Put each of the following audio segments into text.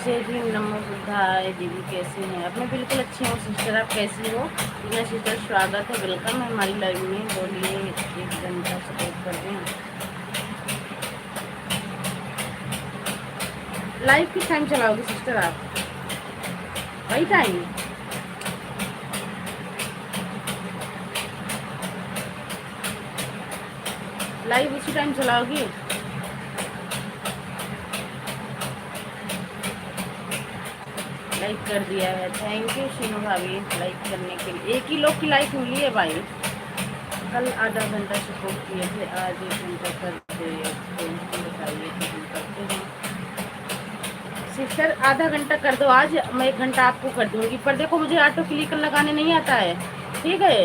जय भीम, नमो बुद्धाय। दीदी कैसी हैं? अब मैं बिल्कुल अच्छी हूँ सिस्टर, आप कैसी हो? टीना सिस्टर स्वागत है, वेलकम है हमारी लाइव में। बोलिए, 1 घंटा सपोर्ट कर दें। लाइव किस टाइम चलाओगे सिस्टर आप? वही टाइम? लाइव उसी टाइम चलाओगी? लाइक कर दिया है, थैंक यू शीनू भाभी लाइक करने के लिए। एक ही लोग की लाइक मिली है भाई। कल आधा घंटा सपोर्ट किए थे, आज 1 घंटा कर दे तो बताइए कि हम करते हैं। सिस्टर आधा घंटा कर दो, आज मैं 1 घंटा आपको कर दूंगी। पर देखो मुझे ऑटो क्लिक लगाने नहीं आता है, ठीक है?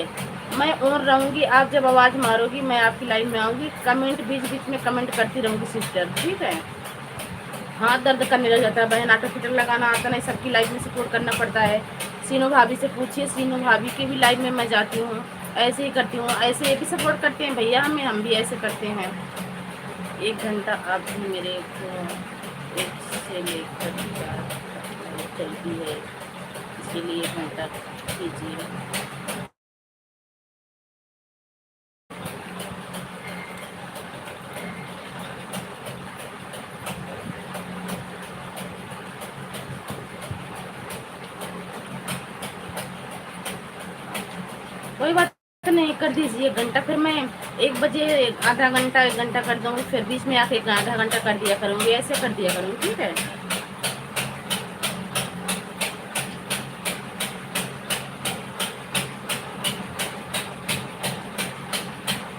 मैं ऑन रहूंगी, आप जब आवाज़ मारोगी मैं आपकी लाइन में आऊँगी। कमेंट बीच बीच में कमेंट करती रहूँगी सिस्टर, ठीक है? हाथ दर्द करने लग जाता है बहन, ऑटो फिटर लगाना आता नहीं, सबकी लाइफ में सपोर्ट करना पड़ता है। सीनू भाभी से पूछिए, सीनू भाभी की भी लाइफ में मैं जाती हूँ, ऐसे ही करती हूँ। ऐसे ये भी सपोर्ट करते हैं भैया हमें, हम भी ऐसे करते हैं। 1 घंटा आप भी मेरे को 1 से लेकर 4 चलती है, इसके लिए 1 घंटा कीजिए। कोई बात नहीं, कर दीजिए 1 घंटा। फिर मैं 1 बजे आधा घंटा 1 घंटा कर दूँगी, फिर बीच में आके आधा घंटा कर दिया करूँगी, ऐसे कर दिया करूँगी, ठीक है?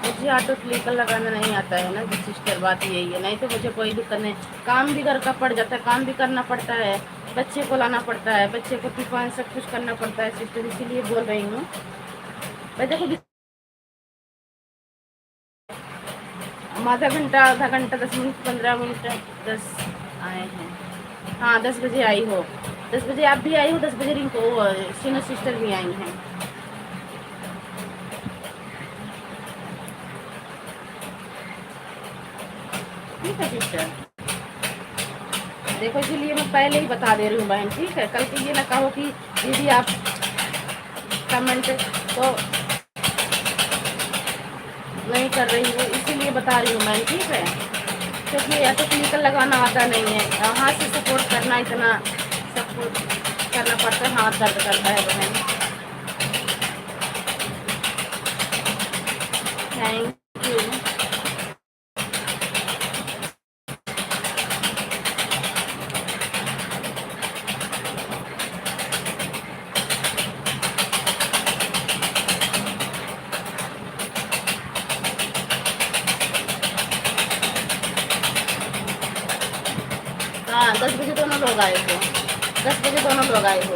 मुझे ऑटो क्लिकर लगाना नहीं आता है ना जी सिस्टर, बात यही है। नहीं तो मुझे कोई दिक्कत नहीं, काम भी घर का पड़ जाता है, काम भी करना पड़ता है, बच्चे को लाना पड़ता है, बच्चे को टिफिन सब कुछ करना पड़ता है सिस्टर, इसीलिए बोल रही हूँ। भाई देखो आधा घंटा 10 मिनट 15 मिनट 10 आए हैं। हाँ 10 बजे आई हो, 10 बजे आप भी आई हो, 10 बजे रिंको सीनो सिस्टर भी आई हैं। ठीक है सिस्टर, देखो इसीलिए मैं पहले ही बता दे रही हूँ बहन, ठीक है? कल को ये ना कहो कि दीदी आप कमेंट तो नहीं कर रही हूँ, इसीलिए बता रही हूँ बहन, ठीक है? क्योंकि ऐसे क्लिकर लगाना आता नहीं है, हाथ से सपोर्ट करना, इतना सपोर्ट करना पड़ता है, हाथ दर्द करता है बहन। Thank you. हाँ 10 बजे दोनों लोग आए हो, 10 बजे दोनों लोग आए हो।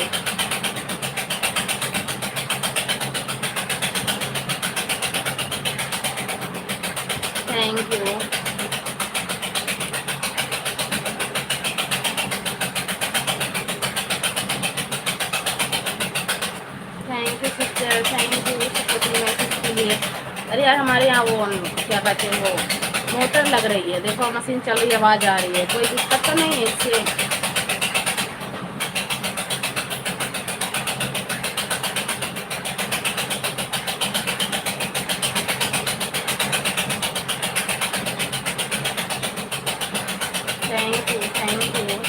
Thank you. Thank you sister, thank you supporting message के लिए। अरे यार हमारे यहाँ वो क्या कहते हैं, वो मोटर लग रही है, देखो मशीन चल रही है, आवाज़ आ रही है, कोई दिक्कत तो नहीं है इससे? Thank you, thank you.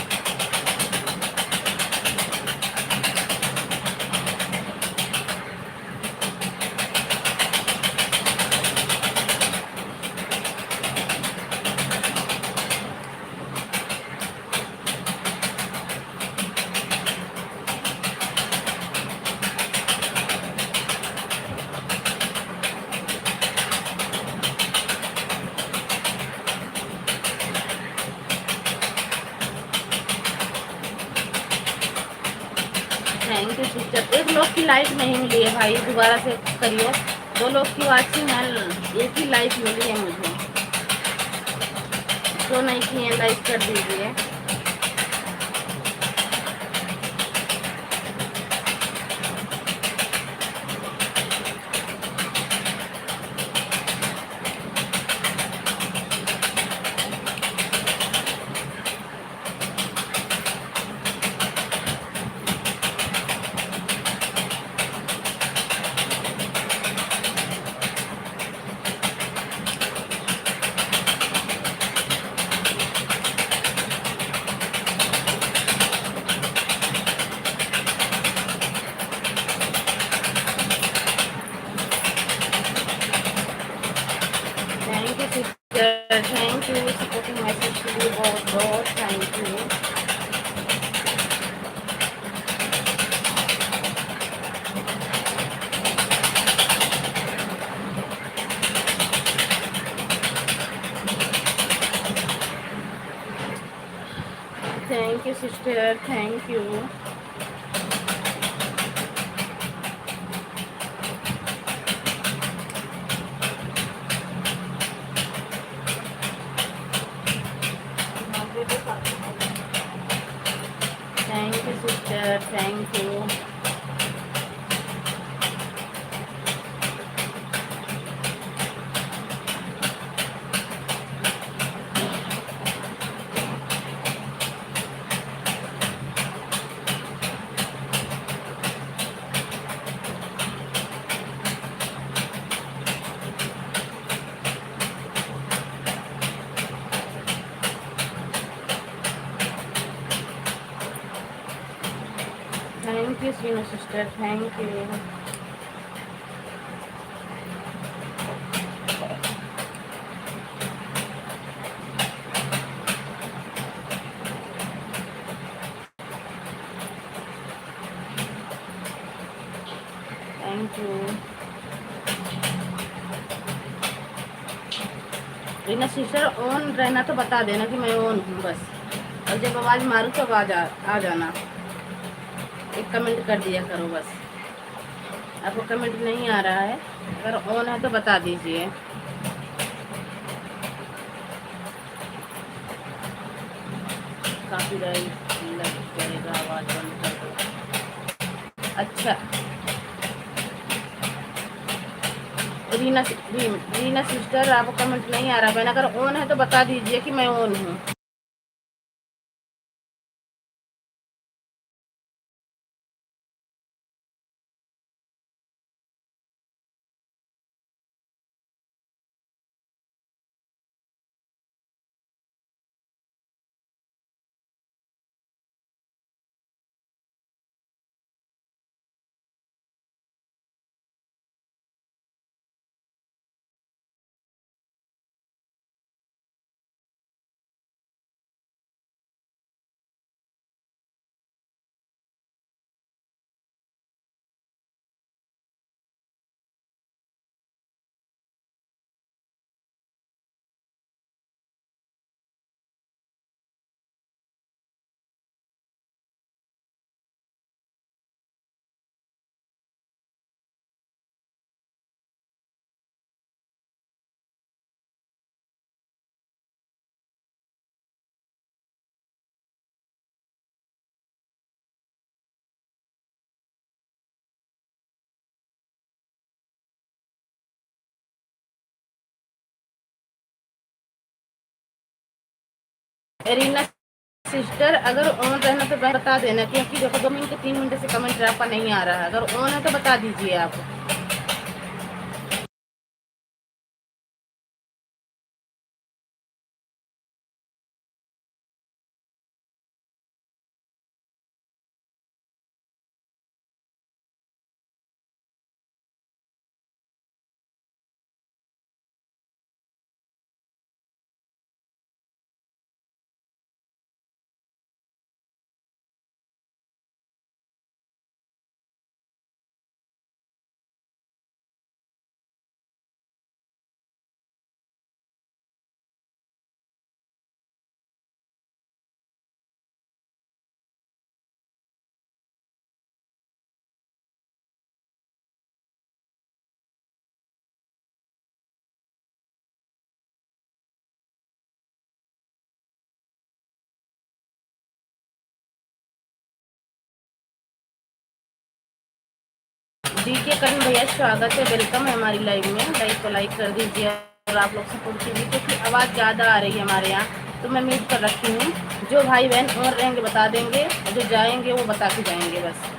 Thank you sister. एक लोग की लाइक नहीं मिली है भाई, दोबारा से करियो। 2 लोग की वाचिंग है, एक ही लाइक मिली है मुझे, तो नहीं किए लाइक कर दीजिए। थैंक यू सपोर्टिंग मैसेज के लिए, बहुत बहुत thank you. Thank you sister, thank you. Thank you sister, thank you. Thank you Seenu sister, thank you. Thank you Reena sister. On रहना तो बता देना कि मैं ऑन हूँ बस, और जब आवाज़ मारूँ तो आ जाना। एक कमेंट कर दिया करो बस। आपको कमेंट नहीं आ रहा है, अगर ऑन है तो बता दीजिए। कॉपीराइट लग जाएगा, आवाज़ बंद कर दो। अच्छा रीना सिस्टर, आपको कमेंट नहीं आ रहा है, अगर ऑन है तो बता दीजिए कि मैं ऑन हूँ। रीना सिस्टर, अगर ऑन रहना तो बता देना, क्योंकि देखो 2 मिनट 3 मिनट से कमेंट आपका नहीं आ रहा है। अगर ऑन है तो बता दीजिए आप। डीके करण भैया, स्वागत है, वेलकम है हमारी लाइव में। लाइव को लाइक कर दीजिए और आप लोग सपोर्ट कीजिए, क्योंकि आवाज़ ज़्यादा आ रही है हमारे यहाँ, तो मैं म्यूट कर रखी हूँ। जो भाई बहन और रहेंगे बता देंगे, जो जाएंगे वो बता के जाएंगे बस।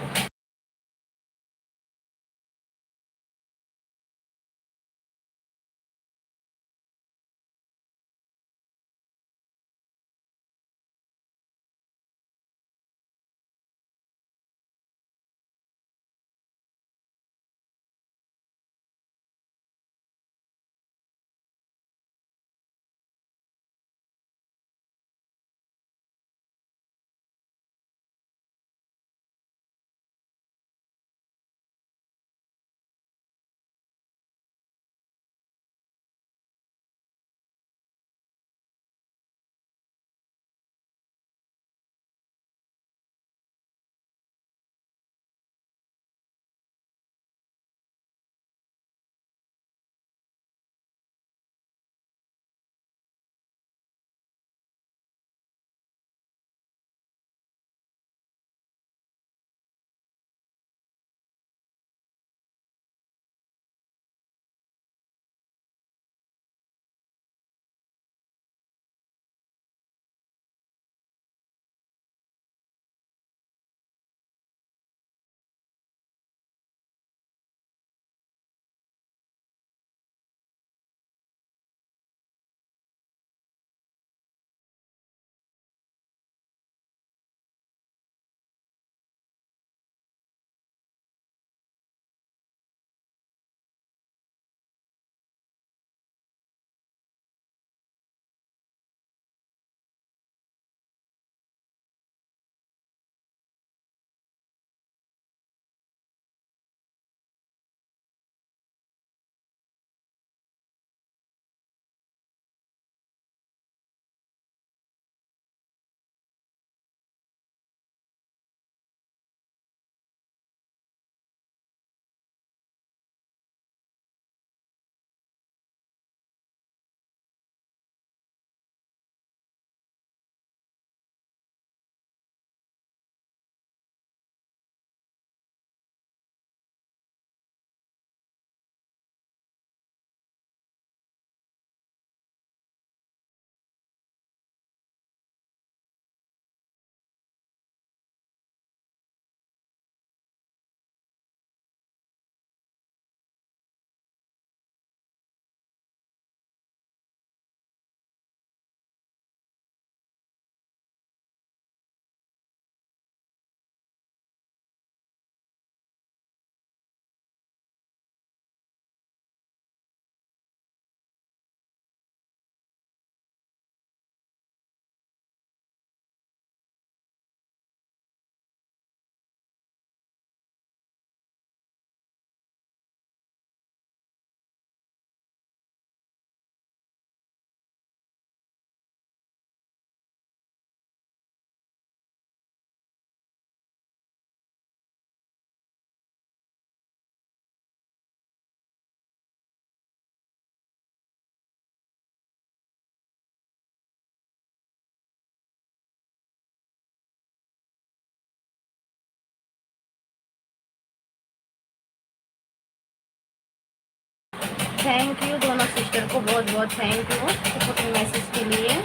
थैंक यू दोनों सिस्टर को, बहुत बहुत थैंक यू सपोर्टिंग मैसेज के लिए।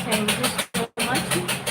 Thank you so much.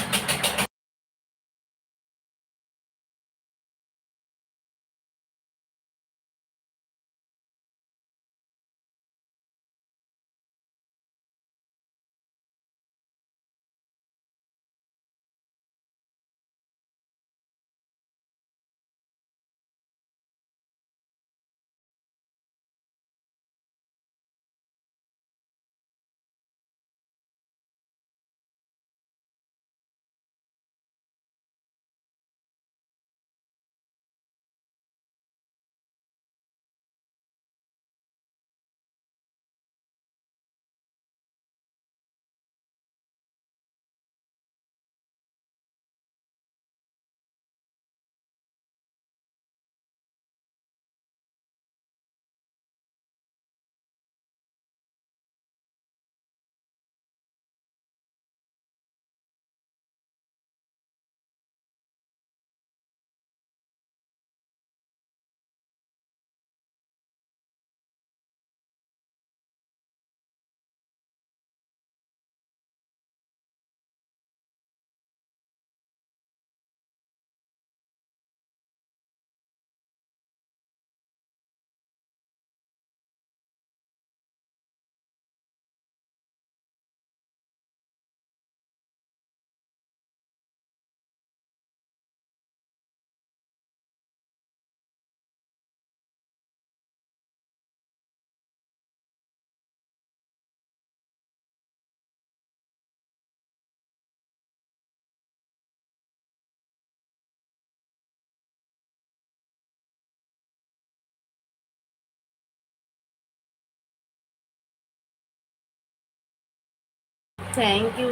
Thank you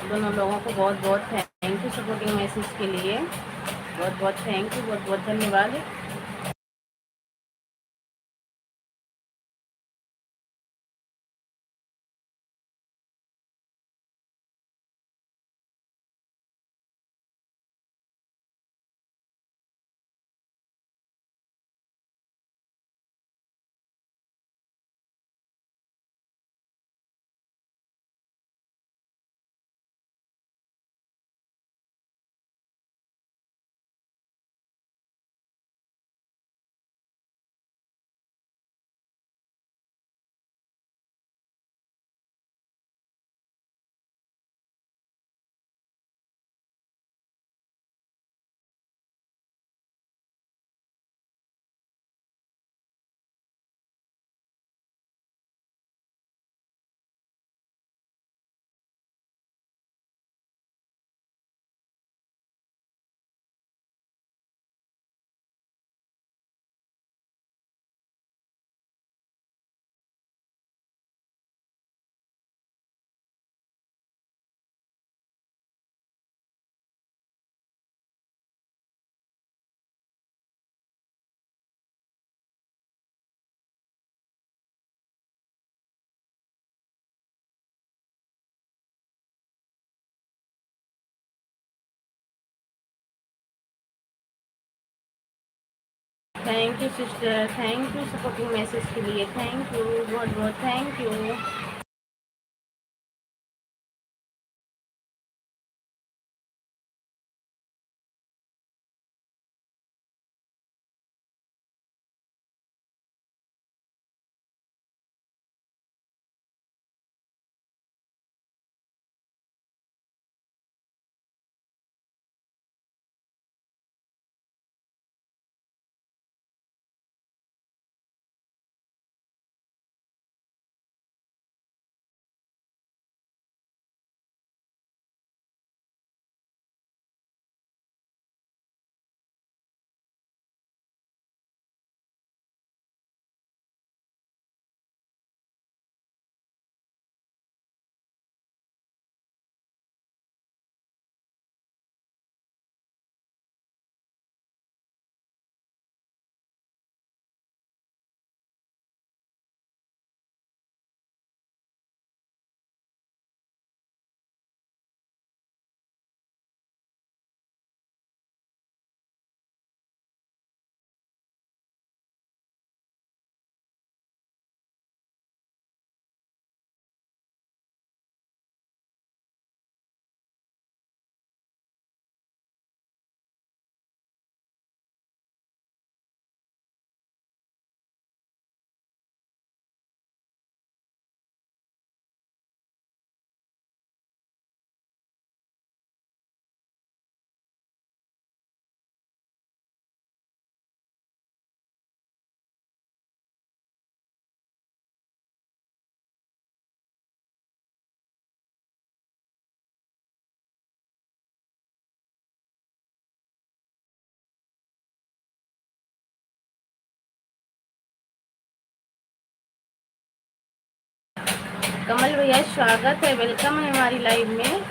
दोनों लोगों को, बहुत बहुत थैंक यू सपोर्टिंग मैसेज के लिए। बहुत बहुत थैंक यू, बहुत बहुत धन्यवाद। Thank you sister, thank you supporting message के लिए। थैंक यू, बहुत बहुत थैंक यू। कमल भैया स्वागत है, वेलकम है हमारी लाइव में।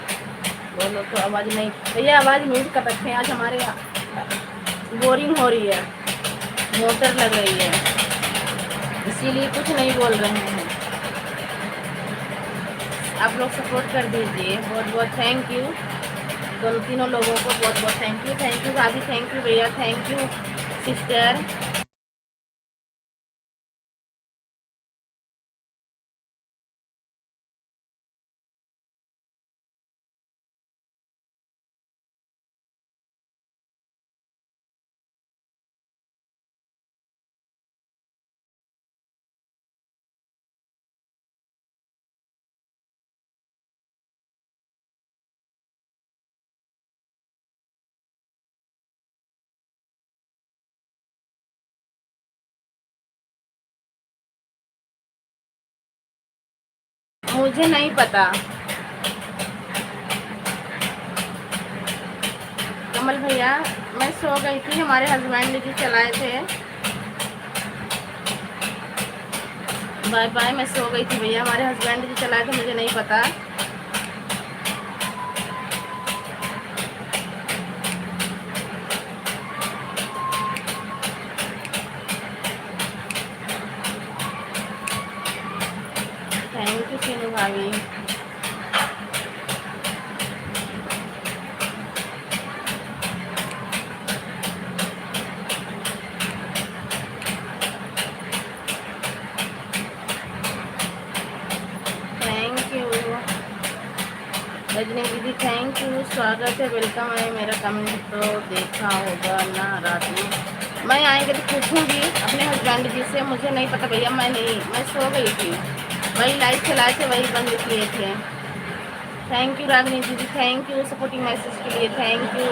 बोलो तो आवाज़ नहीं भैया, आवाज़ म्यूट कर रखे हैं। आज हमारे यहाँ बोरिंग हो रही है, मोटर लग रही है, इसीलिए कुछ नहीं बोल रहे हैं। आप लोग सपोर्ट कर दीजिए, बहुत बहुत थैंक यू। दोनों तीनों लोगों को बहुत बहुत थैंक यू। थैंक यू भाभी, थैंक यू भैया, थैंक यू सिस्टर। मुझे नहीं पता कमल भैया, मैं सो गई थी, हमारे हस्बैंड जी चलाए थे। बाय बाय, मैं सो गई थी भैया, हमारे हस्बैंड जी चलाए थे, मुझे नहीं पता। थैंक यू सीनू भाभी। थैंक यू रजनी दीदी, थैंक यू, स्वागत है, वेलकम है। मेरा कमेंट तो देखा होगा ना रात में, मैं आएंगे तो पूछूंगी अपने हस्बैंड जी से, मुझे नहीं पता भैया, मैं सो गई थी, वही लाइव चलाए थे, वही बंद किए थे। थैंक यू रागनी दीदी, थैंक यू सपोर्टिंग मैसेज के लिए, थैंक यू।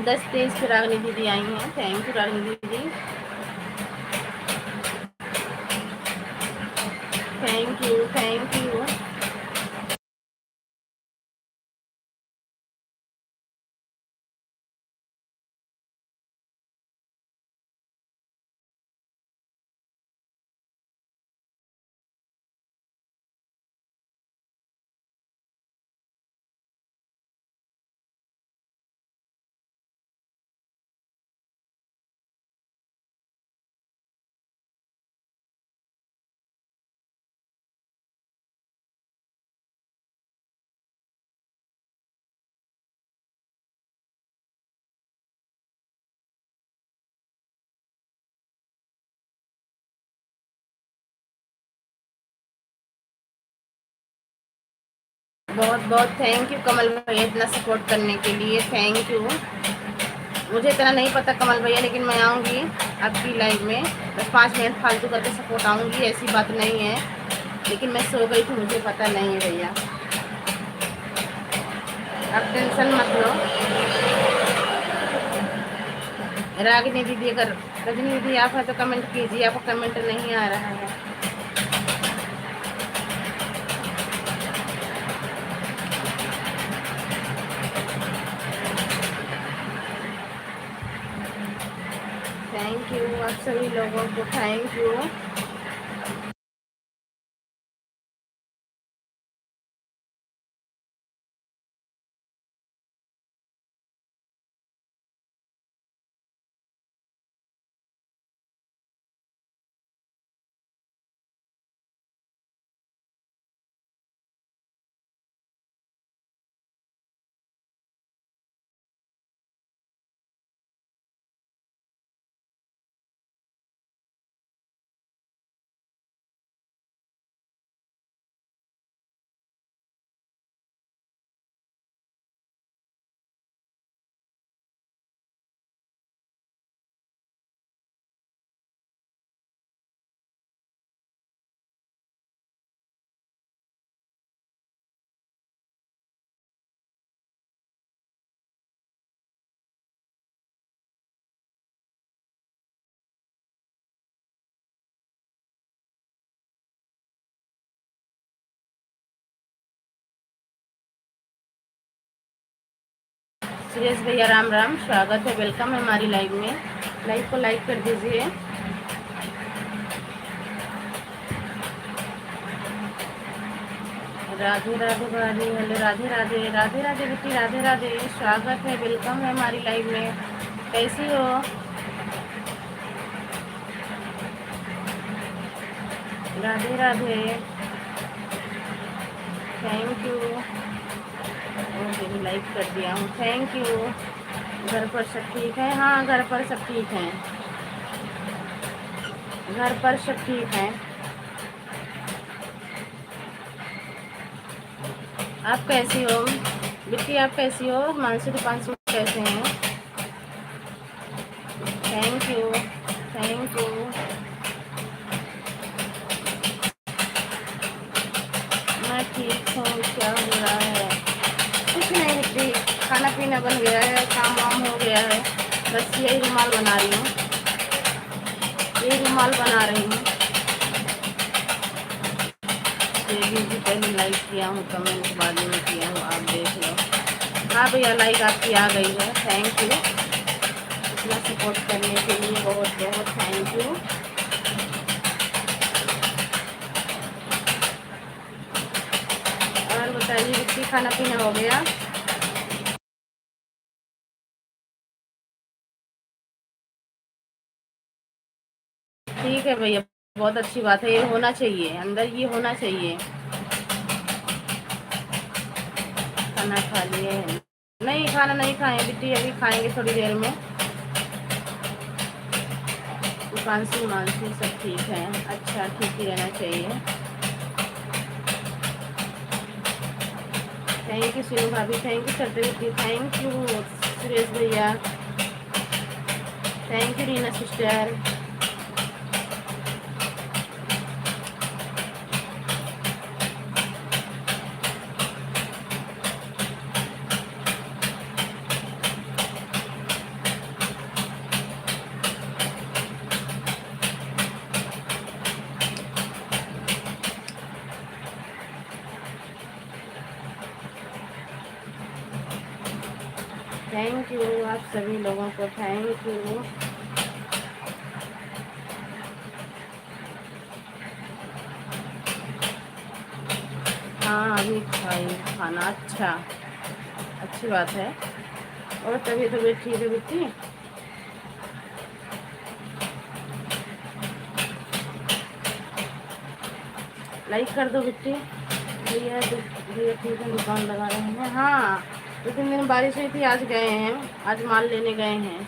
10 तेज से रागनी दीदी आई हैं, थैंक यू रागनी दीदी, थैंक यू थैंक यू। बहुत बहुत थैंक यू कमल भैया, इतना सपोर्ट करने के लिए, थैंक यू। मुझे इतना नहीं पता कमल भैया, लेकिन मैं आऊँगी आपकी लाइव में, बस 5 मिनट फालतू करके सपोर्ट आऊँगी, ऐसी बात नहीं है, लेकिन मैं सो गई थी, मुझे पता नहीं है भैया, आप टेंशन मत लो। रागिनी दीदी, अगर रजनी दीदी आप है तो कमेंट कीजिए, आपका कमेंट नहीं आ रहा है। थैंक यू आप सभी लोगों को, थैंक यू। सुरेश भैया राम राम, स्वागत है, वेलकम है हमारी लाइव में। लाइव को लाइक कर दीजिए। राधे राधे भाभी, हेलो राधे राधे, राधे राधे बेटी, राधे राधे, स्वागत है, वेलकम है हमारी लाइव में। कैसी हो? Radhe Radhe, thank you. Okay, like कर दिया हूँ, थैंक यू। घर पर सब ठीक है? हाँ, घर पर सब ठीक हैं, घर पर सब ठीक हैं। आप कैसी हो बिट्टी, आप कैसी हो? मानसी दीपांशु कैसे हैं? Thank you, thank you. मैं ठीक हूँ, क्या हो रहा है? कुछ नहीं बिट्टी, खाना पीना बन गया है, काम वाम हो गया है, बस यही रुमाल बना रही हूँ, यही रुमाल बना रही हूँ। ये भी पहले लाइक किया हूँ, कमेंट बाद में किया हूँ, आप देख लो। हाँ भैया, लाइक आपकी आ गई है, थैंक यू। इतना सपोर्ट करने के लिए बहुत बहुत थैंक यू। और बताइए बिट्टी, खाना पीना हो गया? ठीक है भैया, बहुत अच्छी बात है, ये होना चाहिए, अंदर ये होना चाहिए। खाना खा लिए? नहीं, खाना नहीं खाए बिट्टी, अभी खाएंगे थोड़ी देर में। दुकानसी मानसी सब ठीक है? अच्छा, ठीक ही रहना चाहिए। थैंक यू सीनू भाभी, थैंक यू करते बिट्टी, थैंक यू सुरेश भैया, thank you Reena sister. Thank you आप सभी लोगों को, थैंक यू। हाँ, अभी खाई खाना, अच्छा, अच्छी बात है। और तबीयत ठीक है बिट्टी? लाइक कर दो बिट्टी। भैया भैया ठीक है, दुकान लगा रहे हैं? हाँ, 2-3 दिन बारिश हुई थी, आज गए हैं, आज माल लेने गए हैं।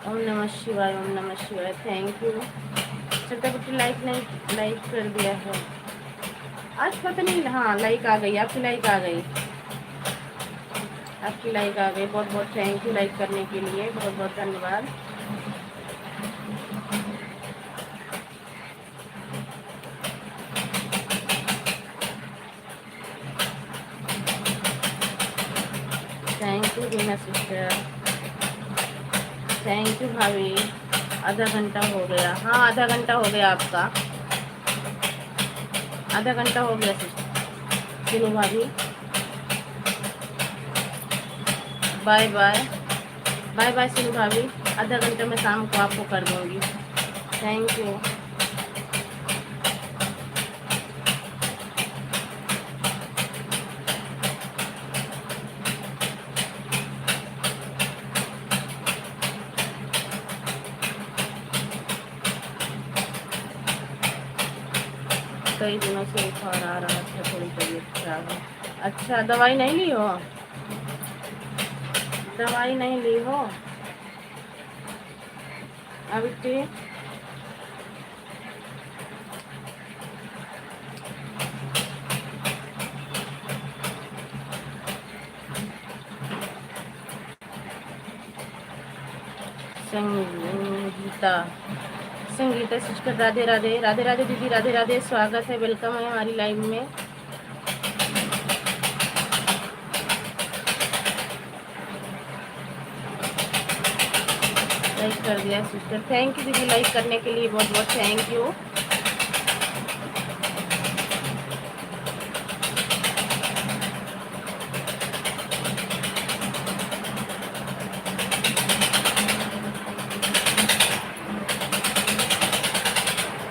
ओम नमः शिवाय, ओम नमः शिवाय, थैंक यू। चलता बिट्टी, लाइक नहीं, लाइक कर दिया है आज, पता नहीं। हाँ, लाइक आ गई, आपकी लाइक आ गई, आपकी लाइक आ गई, बहुत बहुत थैंक यू लाइक करने के लिए, बहुत बहुत धन्यवाद। Thank you Reena sister, thank you भाभी। आधा घंटा हो गया? हाँ, आधा घंटा हो गया आपका, आधा घंटा हो गया सिस्टर सीनू भाभी। बाय बाय, बाय बाय सीनू भाभी, आधा घंटे में शाम को आपको कर दूँगी, थैंक यू। कई दिनों से बुखार आ रहा था, थोड़ी तबीयत खराब है। अच्छा, दवाई नहीं ली हो? दवाई नहीं ली हो अभी? संगीता, संगीता सिस्टर, राधे राधे, राधे राधे दीदी, राधे राधे, स्वागत है, वेलकम है हमारी लाइव में। लाइक कर दिया सिस्टर, थैंक यू दीदी, लाइक करने के लिए बहुत बहुत थैंक यू।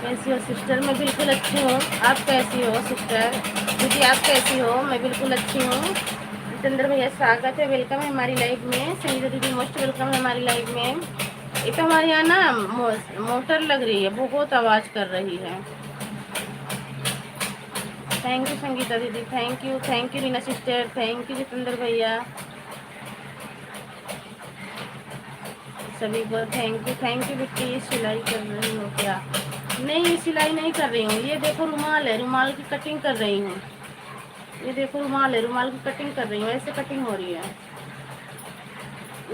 कैसी हो सिस्टर? मैं बिल्कुल अच्छी हूँ। आप कैसी हो सिस्टर? दीदी आप कैसी हो? मैं बिल्कुल अच्छी हूँ। जितेंद्र भैया स्वागत है, वेलकम है हमारी लाइव में। संगीता दीदी मोस्ट वेलकम है हमारी लाइव में। एक तो हमारे यहाँ ना मोटर लग रही है, बहुत आवाज़ कर रही है। थैंक यू संगीता दीदी, thank you Reena sister, thank you Jitendra भैया, सभी को थैंक यू बिट्टी। सिलाई कर रही हो क्या? नहीं सिलाई नहीं कर रही हूँ। ये देखो रुमाल है, रुमाल की कटिंग कर रही हूँ। ये देखो रुमाल है, रुमाल की कटिंग कर रही हूँ। ऐसे कटिंग हो रही है,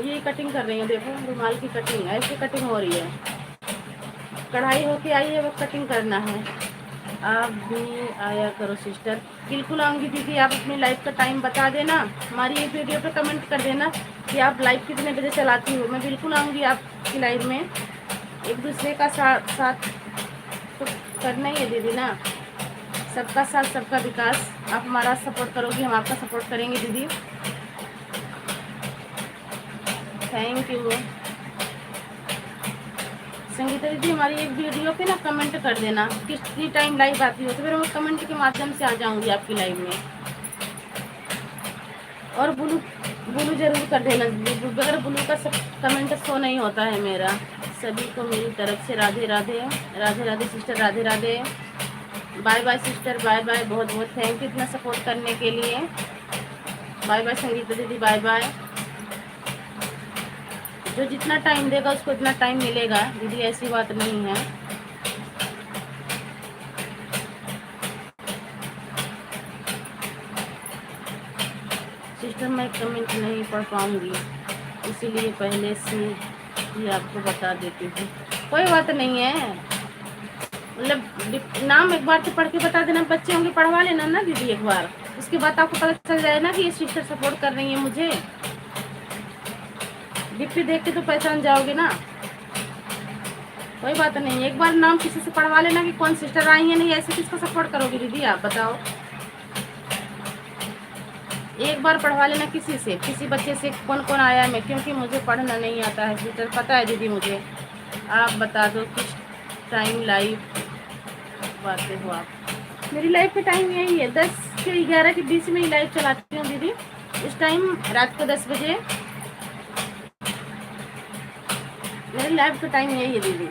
ये कटिंग कर रही हूँ। देखो रुमाल की कटिंग ऐसे कटिंग हो रही है। कढ़ाई होके आई है, वो कटिंग करना है। आप भी आया करो सिस्टर। बिल्कुल आऊँगी दीदी। आप अपनी लाइव का टाइम बता देना, हमारी एक वीडियो पे कमेंट कर देना कि आप लाइव कितने बजे चलाती हो। मैं बिल्कुल आऊँगी आपकी लाइव में। एक दूसरे का साथ तो करना ही है दीदी ना, सबका साथ सबका विकास। आप हमारा सपोर्ट करोगी, हम आपका सपोर्ट करेंगे दीदी। थैंक यू संगीता दीदी। हमारी एक वीडियो पे ना कमेंट कर देना कितनी टाइम लाइव आती हो, तो फिर मैं कमेंट के माध्यम से आ जाऊंगी आपकी लाइव में। और ब्लू ब्लू जरूर कर देना दीदी, अगर ब्लू का सब कमेंट शो नहीं होता है मेरा। सभी को मेरी तरफ से Radhe Radhe. Radhe Radhe sister, Radhe Radhe. Bye bye sister, bye bye. बहुत बहुत थैंक यू इतना सपोर्ट करने के लिए। बाय बाय संगीता दीदी, बाय बाय। जो जितना टाइम देगा उसको इतना टाइम मिलेगा दीदी, ऐसी बात नहीं है। सिस्टर मैं कमेंट नहीं पढ़ पाऊंगी, इसीलिए पहले से ही आपको बता देती हूँ। कोई बात नहीं है, मतलब नाम एक बार तो पढ़ के बता देना। बच्चे होंगे पढ़वा लेना ना दीदी एक बार, उसके बाद आपको पता चल जाए ना कि ये सिस्टर सपोर्ट कर रही है मुझे। डिप्टी देख के तो पहचान जाओगे ना। कोई बात नहीं, एक बार नाम किसी से पढ़वा लेना कि कौन सिस्टर आई है। नहीं ऐसे किसको सपोर्ट करोगे दीदी आप बताओ? एक बार पढ़वा लेना किसी से, किसी बच्चे से कौन कौन आया मैं, क्योंकि मुझे पढ़ना नहीं आता है सिस्टर, पता है दीदी मुझे। आप बता दो किस टाइम लाइव आते हो आप? मेरी लाइव का टाइम यही है, 10 से 11 के बीच में ही लाइव चलाती हूँ दीदी। इस टाइम रात को 10 बजे मेरी लाइव का टाइम यही है दीदी।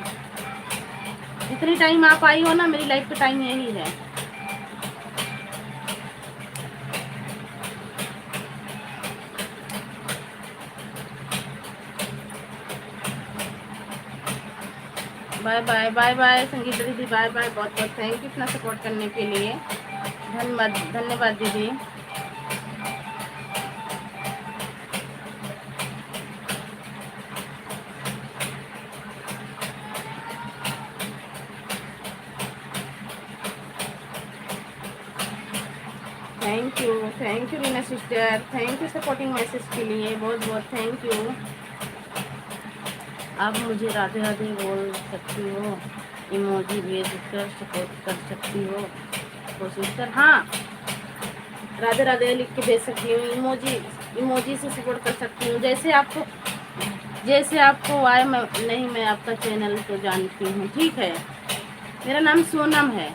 जितनी टाइम आप आई हो ना, मेरी लाइफ का टाइम यही है। Bye bye, bye bye Sangeeta दीदी, बाय बाय। बहुत बहुत थैंक यू इतना सपोर्ट करने के लिए। धन्यवाद, धन्यवाद दीदी। Thank you Reena sister, thank you supporting message के लिए, बहुत बहुत थैंक यू। आप मुझे राधे राधे बोल सकती हो, इमोजी भेज कर सपोर्ट कर सकती हो तो सिस्टर। हाँ राधे राधे लिख के भेज सकती हूँ, इमोजी से सपोर्ट कर सकती हूँ, जैसे आपको आए। मैं आपका चैनल तो जानती हूँ, ठीक है। मेरा नाम सोनम है,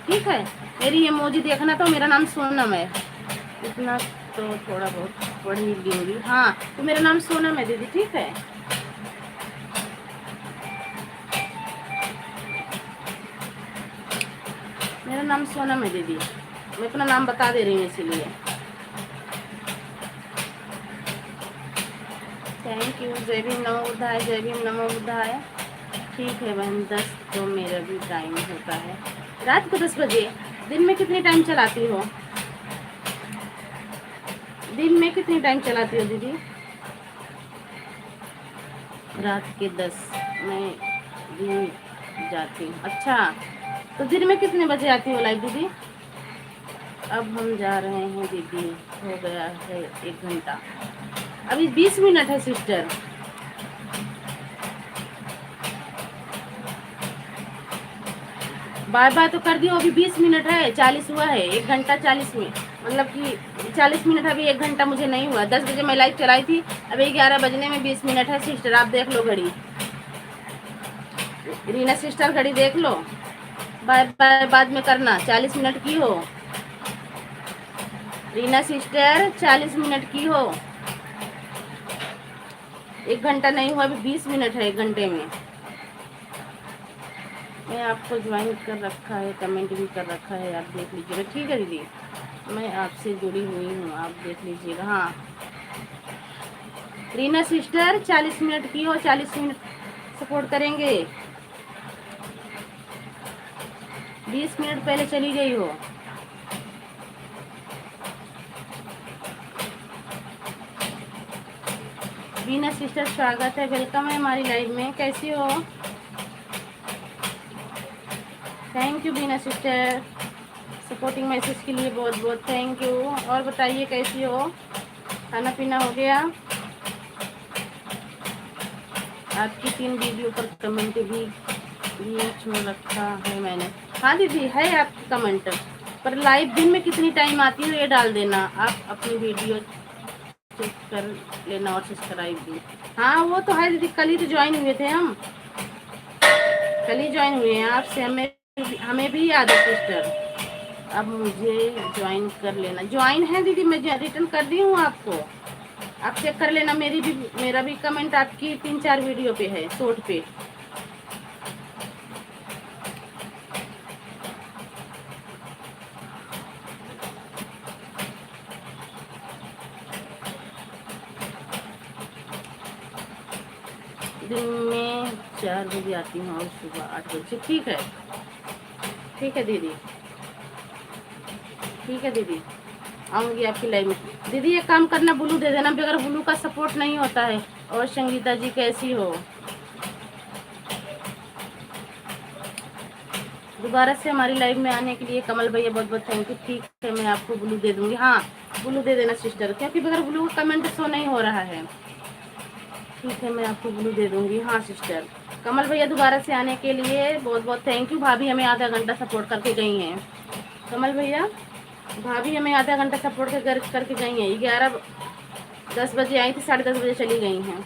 ठीक है। मेरी इमोजी देखना तो मेरा नाम सोनम है, इतना तो थोड़ा बहुत पढ़ ही लूँगी। हाँ तो मेरा नाम सोनम है दीदी, ठीक है। मेरा नाम सोनम है दीदी, मैं अपना नाम बता दे रही हूँ इसीलिए। Thank you. जय भीम नमो बुद्धाय, जय भीम नमो बुद्धाय। ठीक है बहन, 10 तो मेरा भी टाइम होता है, रात को 10 बजे। दिन में कितनी टाइम चलाती हो? दिन में कितनी टाइम चलाती हो दीदी? रात के 10 मैं दिन जाती हूँ। अच्छा तो दिन में कितने बजे आती हो लाइव दीदी? अब हम जा रहे हैं दीदी, हो गया है 1 घंटा, अभी 20 मिनट है सिस्टर। बाय बाय तो कर दियो, अभी 20 मिनट है, 40 हुआ है। 1 घंटा 40 मिनट, मतलब कि 40 मिनट, अभी 1 घंटा मुझे नहीं हुआ। 10 बजे मैं लाइव चलाई थी, अभी 11 बजने में 20 मिनट है सिस्टर। आप देख लो घड़ी, रीना सिस्टर घड़ी देख लो। बाय बाय, बाद में करना। 40 मिनट की हो रीना सिस्टर, 40 मिनट की हो। 1 घंटा नहीं हुआ, अभी 20 मिनट है 1 घंटे में। मैं आपको ज्वाइन कर रखा है, कमेंट भी कर रखा है, आप देख लीजिएगा। ठीक है दीदी, मैं आपसे जुड़ी हुई हूँ, आप देख लीजिएगा। हाँ रीना सिस्टर, 40 मिनट की हो, 40 मिनट सपोर्ट करेंगे। 20 मिनट पहले चली गई हो। रीना सिस्टर स्वागत है, वेलकम है हमारी लाइव में। कैसी हो? Thank you Bina sister, supporting message के लिए बहुत बहुत थैंक यू। और बताइए कैसी हो? खाना पीना हो गया? आपकी 3 वीडियो पर कमेंट भी बीच में रखा है मैंने। हाँ दीदी, है आपकी कमेंट, पर लाइव दिन में कितनी टाइम आती है ये डाल देना। आप अपनी वीडियो चेक कर लेना और सब्सक्राइब भी। हाँ वो तो है दीदी, कल ही तो ज्वाइन हुए थे हम, कल ही ज्वाइन हुए हैं आपसे। हमें भी याद है सिस्टर। अब मुझे ज्वाइन कर लेना। ज्वाइन है दीदी, मैं रिटर्न कर दी हूँ आपको, आप चेक कर लेना। मेरा भी कमेंट आपकी 3-4 वीडियो पे है, शॉर्ट पे। दिन में 4 बजे आती हूँ और सुबह 8 बजे। ठीक है, ठीक है दीदी, ठीक है दीदी, आऊँगी आपकी लाइव में। दीदी एक काम करना, ब्लू दे देना, बगैर ब्लू का सपोर्ट नहीं होता है। और संगीता जी कैसी हो? दोबारा से हमारी लाइव में आने के लिए कमल भैया बहुत बहुत थैंक यू। ठीक है, मैं आपको ब्लू दे दूंगी। हाँ ब्लू दे देना सिस्टर, क्योंकि बगैर ब्लू का कमेंट शो नहीं हो रहा है। ठीक है, मैं आपको ब्लू दे दूंगी। हाँ सिस्टर, कमल भैया दोबारा से आने के लिए बहुत बहुत थैंक यू। भाभी हमें आधा घंटा सपोर्ट करके गई हैं। कमल भैया, भाभी हमें आधा घंटा सपोर्ट करके गई हैं। 11:10 बजे आई थी, 10:30 बजे चली गई हैं।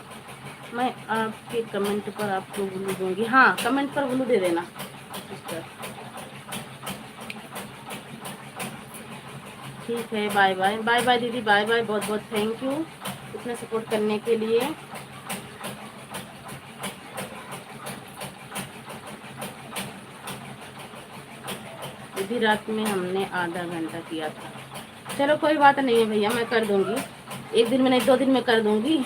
मैं आपके कमेंट पर आपको ब्लू दूंगी। हाँ कमेंट पर ब्लू दे देना सिस्टर। ठीक है, बाय बाय, बाय बाय दीदी, बाय बाय, बहुत बहुत थैंक यू इतना सपोर्ट करने के लिए। दीदी रात में हमने आधा घंटा किया था। चलो कोई बात नहीं है भैया, मैं कर दूंगी। 1 दिन में नहीं, 2 दिन में कर दूंगी।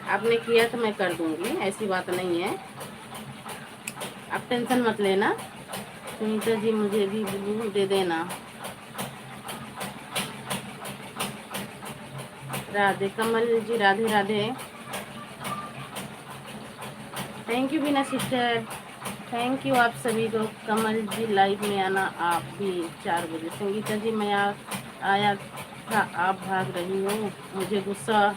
आपने किया तो मैं कर दूंगी, ऐसी बात नहीं है, आप टेंशन मत लेना। सुनीता जी मुझे भी ब्लू दे देना। Radhe Kamal ji, Radhe Radhe, thank you Bina sister, thank you आप सभी को। कमल जी लाइव में आना आप भी 4 बजे। संगीता जी मैं आया था, आप भाग रही हो, मुझे गुस्सा।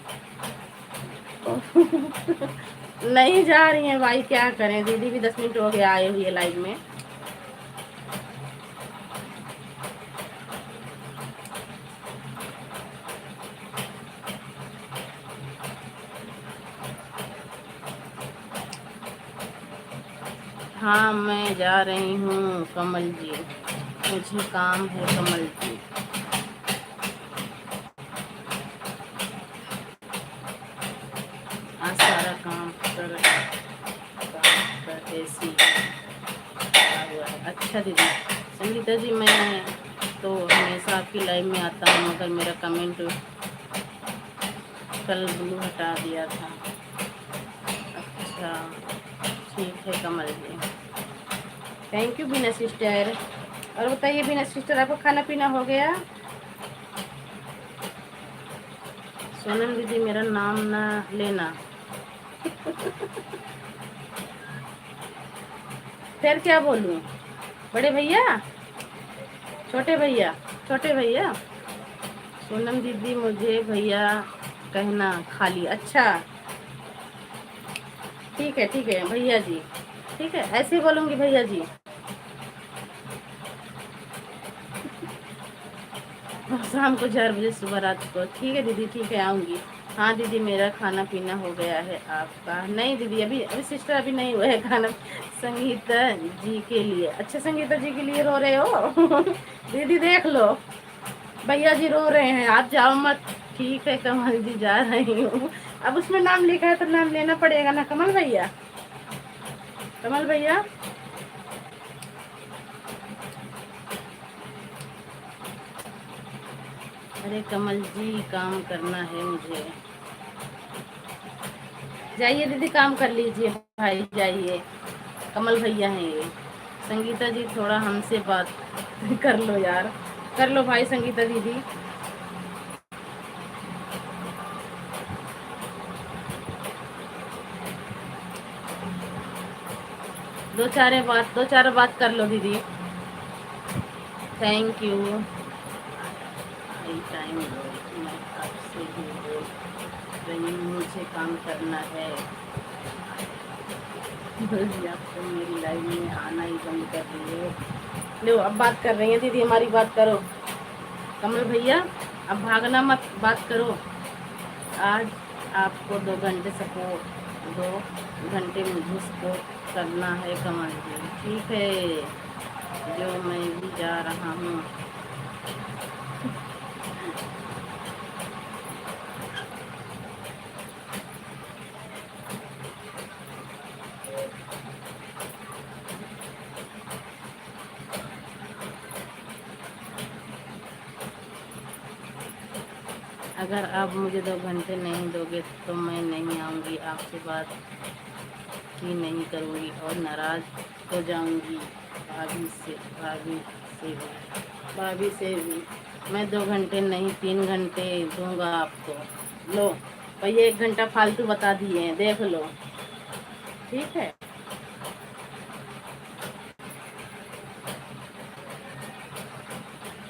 नहीं जा रही हैं भाई, क्या करें, दीदी भी 10 मिनट हो गया आए हुए लाइव में। हाँ मैं जा रही हूँ कमल जी, मुझे काम है कमल जी। आज सारा काम कर ऐसी हुआ है। अच्छा दीदी, संगीता जी मैं तो हमेशा आपकी लाइव में आता हूँ, मगर मेरा कमेंट कल ब्लू हटा दिया था। अच्छा ठीक है कमल जी, थैंक यू बीना सिस्टर। और बताइए बीना सिस्टर, आपको खाना पीना हो गया? सोनम दीदी मेरा नाम ना लेना। फिर क्या बोलूँ? बड़े भैया, छोटे भैया, छोटे भैया? सोनम दीदी मुझे भैया कहना खाली। अच्छा ठीक है, ठीक है भैया जी, ठीक है ऐसे बोलूँगी भैया जी। शाम को 4 बजे, सुबह रात को। ठीक है दीदी, ठीक है आऊँगी। हाँ दीदी, मेरा खाना पीना हो गया है, आपका? नहीं दीदी, अभी अभी सिस्टर अभी नहीं हुआ है खाना। संगीता जी के लिए, अच्छा संगीता जी के लिए रो रहे हो? दीदी देख लो, भैया जी रो रहे हैं, आप जाओ मत। ठीक है कमल जी, जा रही हूँ। अब उसमें नाम लिखा है तो नाम लेना पड़ेगा ना कमल भैया। कमल भैया, अरे कमल जी, काम करना है मुझे। जाइए दीदी, काम कर लीजिए भाई, जाइए। कमल भैया हैं ये। संगीता जी थोड़ा हमसे बात कर लो यार, कर लो भाई संगीता दीदी। दो चार बात कर लो दीदी। Thank you. टाइम दो, मैं आपसे भी बोल रही हूँ, मुझे काम करना है। जी, आप तो मेरी लाइफ में आना ही बंद कर दिए हो। लो अब बात कर रही है दीदी, हमारी बात करो। कमल भैया, अब भागना मत, बात करो। आज आपको 2 घंटे सपोर्ट, 2 घंटे मुझे सपोर्ट करना है कमल जी। ठीक है, जो मैं भी जा रहा हूँ। अगर आप मुझे 2 घंटे नहीं दोगे तो मैं नहीं आऊँगी, आपसे बात ही नहीं करूँगी और नाराज़ हो जाऊँगी। भाभी से भी मैं 2 घंटे नहीं 3 घंटे दूंगा आपको। लो भैया, 1 घंटा फालतू बता दिए हैं, देख लो। ठीक है,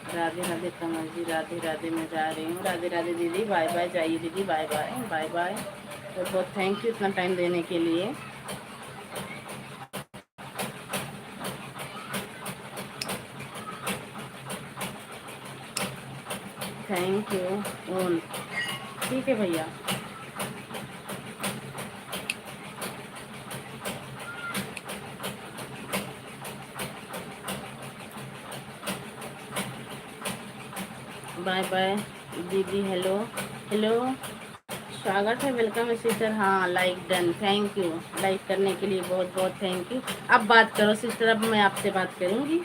राधे राधे कमल जी, राधे राधे, मैं जा रही हूँ। राधे राधे दीदी, बाय बाय, जाइए दीदी, बाय बाय, बाय बाय। बहुत बहुत थैंक यू इतना टाइम देने के लिए। Thank you all. ठीक है भैया। बाय बाय दीदी। हेलो हेलो, स्वागत है, वेलकम सिस्टर। हाँ like done, thank you. Like करने के लिए बहुत बहुत थैंक यू। अब बात करो सिस्टर, अब मैं आपसे बात करूँगी।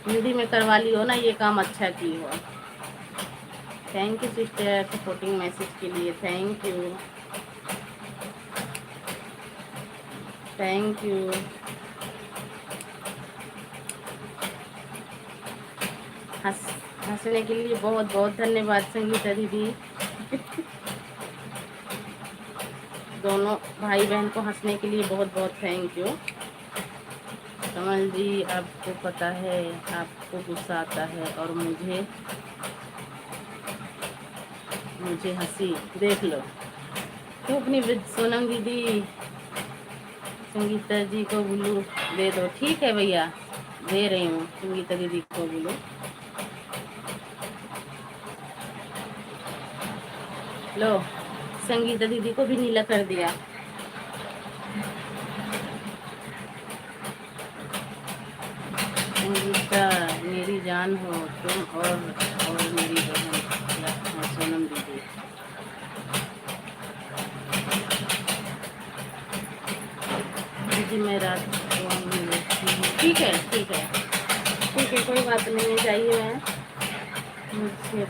हिंदी में करवा ली हो ना, ये काम अच्छा की हो। Thank you sister, supporting message के लिए थैंक यू, थैंक यू। हंस हंसने के लिए बहुत बहुत धन्यवाद संगीता दीदी। दोनों भाई बहन को हंसने के लिए बहुत बहुत थैंक यू। कमल जी, आपको पता है आपको गुस्सा आता है और मुझे मुझे हंसी, देख लो। क्यों अपनी सोनम दीदी, संगीता जी को ब्लू दे दो। ठीक है भैया, दे रही हूँ संगीता दीदी को ब्लू। लो, संगीता दीदी को भी नीला कर दिया। संगीता मेरी जान हो तुम, और मेरी बहन सोनम दीदी। दीदी मैं रात को मिलती हूँ। ठीक है ठीक है ठीक है, कोई बात नहीं है, चाहिए मैं। मुझे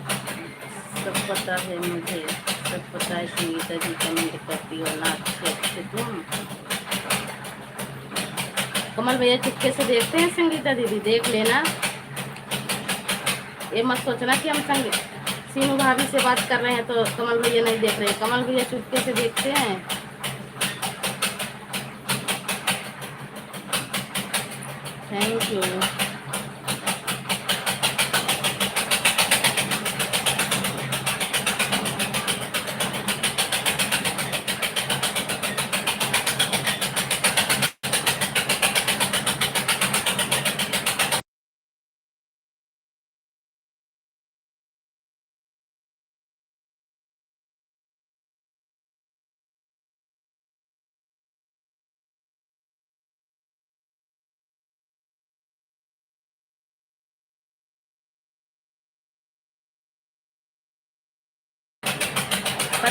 सब पता है, मुझे सब पता है संगीता जी, कमेंट करती हो ना अच्छे अच्छे तुम। कमल भैया चुपके से देखते हैं संगीता दीदी, देख लेना। ये मत सोचना कि हम संग सीनू भाभी से बात कर रहे हैं तो कमल भैया नहीं देख रहे हैं। कमल भैया चुपके से देखते हैं। Thank you.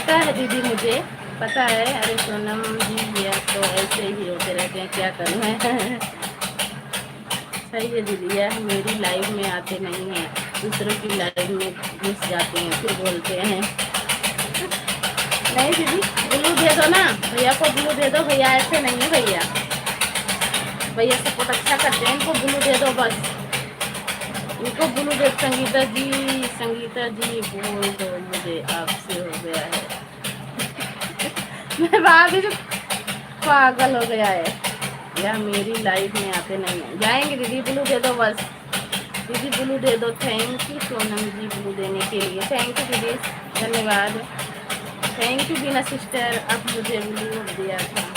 पता है दीदी, मुझे पता है। अरे सोनम जी, ये तो ऐसे ही होते रहते हैं, क्या करूँ मैं। सही है दीदी, यह मेरी लाइफ में आते नहीं हैं, दूसरों की लाइफ में घुस जाते हैं, फिर बोलते हैं। नहीं दीदी, ब्लू दे दो ना भैया को, ब्लू दे दो। भैया ऐसे नहीं है भैया, भैया सपोर्ट अच्छा करते हैं, इनको ब्लू दे दो बस, इनको ब्लू दे। संगीता जी, संगीता जी बोल दो मुझे आपसे हो गया है। मैं भाभी जो पागल हो गया है, या मेरी लाइफ में आते नहीं है। जाएंगे दीदी, ब्लू दे दो बस, दीदी ब्लू दे दो। Thank you Sonam ji blue देने के लिए, थैंक यू दीदी, धन्यवाद। थैंक यू बीना सिस्टर, अब मुझे ब्लू दिया था।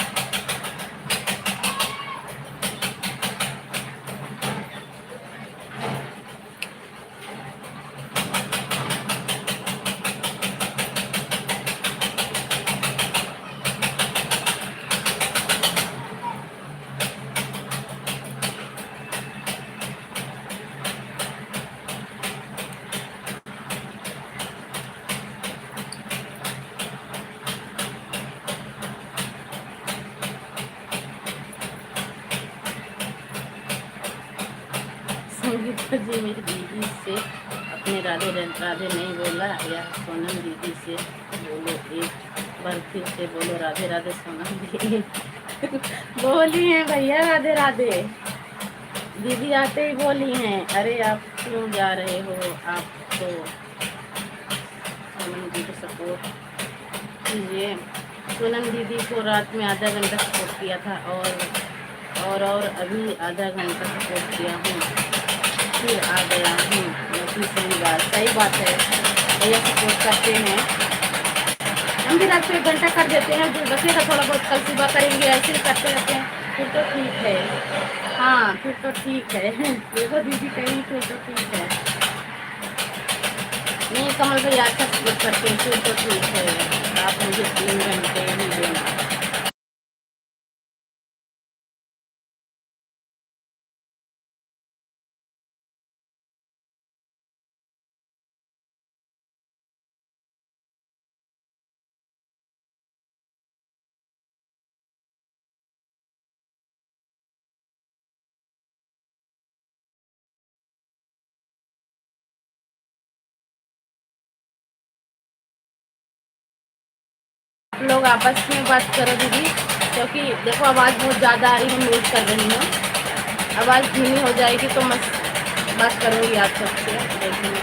संगीता जी मेरी दीदी से अपने राधे राधे नहीं बोला, या सोनम दीदी से बोलो, एक बार फिर से बोलो राधे राधे सोनम दीदी। बोली हैं भैया राधे राधे, दीदी आते ही बोली हैं। अरे आप क्यों जा रहे हो, आप तो सोनम जी को सपोर्ट कीजिए। सोनम दीदी को रात में आधा घंटा सपोर्ट किया था, और अभी आधा घंटा सपोर्ट किया हूँ, फिर आ गया हूँ। तीसरी बात, सही बात है, भैया सपोर्ट करते हैं, हम भी रात को 1 घंटा कर देते हैं, जो बचेगा थोड़ा बहुत कल सुबह करेंगे, ऐसे ही करते रहते हैं, फिर तो ठीक है। हाँ फिर तो ठीक है। देखो दीदी कहीं, फिर तो ठीक है। नहीं कमल भैया अच्छा सपोर्ट करते हैं, फिर तो ठीक है, आप मुझे 3 घंटे ही देना। आप लोग आपस में बात करो दीदी, क्योंकि देखो आवाज़ बहुत ज़्यादा आ रही है, म्यूट कर रही हूँ। आवाज़ धीमी हो जाएगी तो मैं बात करूँगी आप सबसे, लेकिन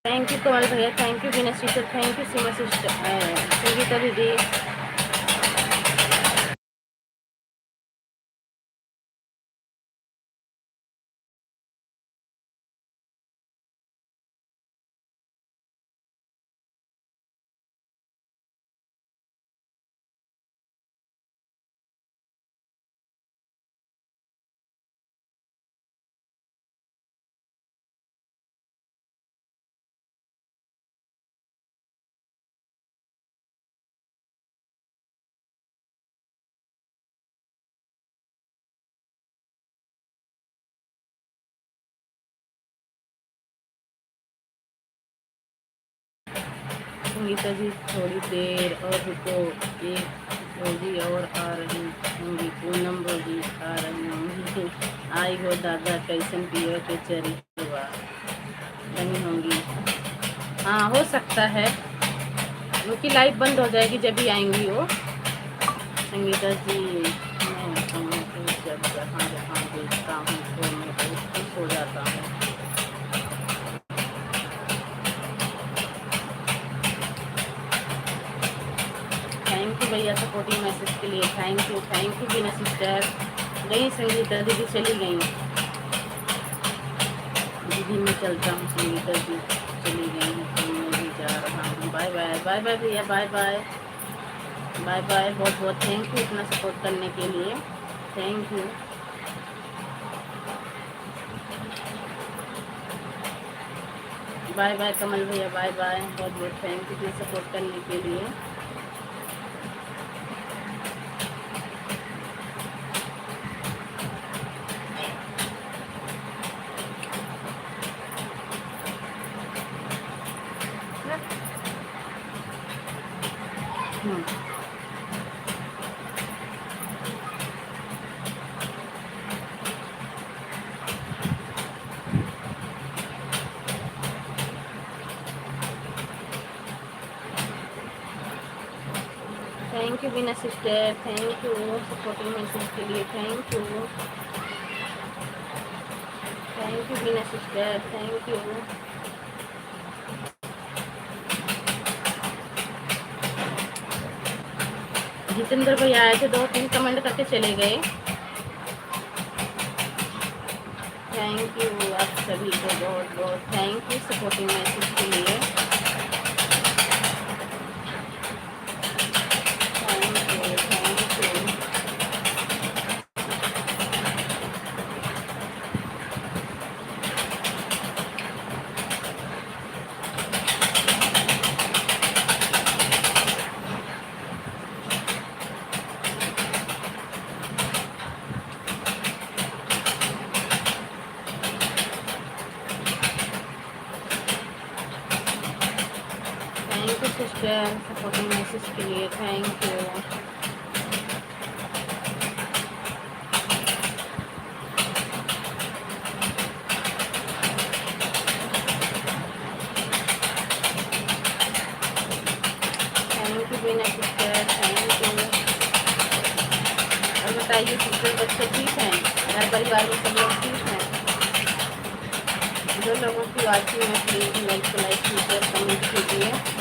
थैंक यू कमल भैया, thank you Vinay sister, thank you Seema sister, Sangeeta दीदी। संगीता जी थोड़ी देर और रुको, एक रोजी और आ रही होंगी, पूनम रोजी आ रही होंगी। आई हो दादा कैसन पियो के चरी बनी होंगी। हाँ हो सकता है, उनकी लाइफ बंद हो जाएगी जब भी आएंगी वो। संगीता जी मैं कहूँ कि जब जहाँ जहाँ देखता हूँ तो मैं बहुत खुश हो जाता हूँ। थैंक यू भैया सपोर्टिंग मैसेज के लिए, थैंक यू बीना सिस्टर। गई संगीता दीदी, चली गई दीदी, मैं चलता हूँ संगीता जी चली गई हूँ तो मैं भी जा रहा हूँ। बाय बाय, बाय बाय भैया, बाय बाय बाय बाय। बहुत बहुत थैंक यू इतना सपोर्ट करने के लिए, थैंक यू। बाय बाय कमल भैया, बाय बाय, बहुत बहुत थैंक यू इतना सपोर्ट करने के लिए। Thank you Bina sister, thank you supporting message के लिए, thank you Bina sister, thank you. Jitendra भैया आए थे, 2-3 कमेंट करके चले गए। थैंक यू आप सभी को बहुत बहुत थैंक यू सपोर्टिंग मैसेज के लिए, thank you. Thank you sister supporting message के लिए, thank you. Thank you Bina sister, thank you. और बताइए सिस्टर, बच्चे ठीक हैं, घर परिवार में सब लोग ठीक हैं? जो लोगों की वाचिंग है प्लीज़ लाइक कीजिए, कमेंट कीजिए।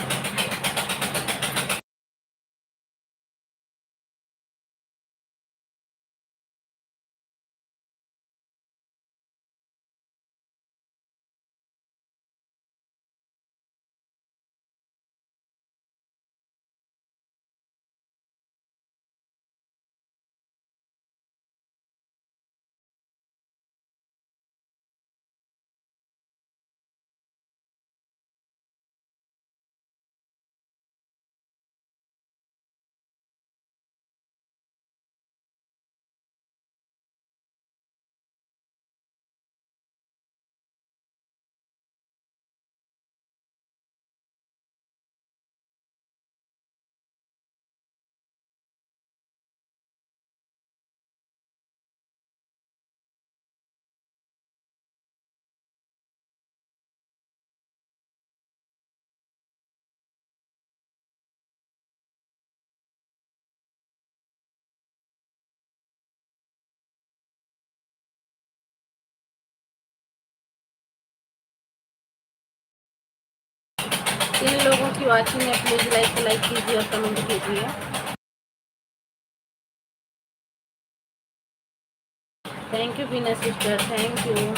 जिन लोगों की वाचिंग है प्लीज़ लाइक कीजिए और कमेंट कीजिए। Thank you Bina sister, thank you.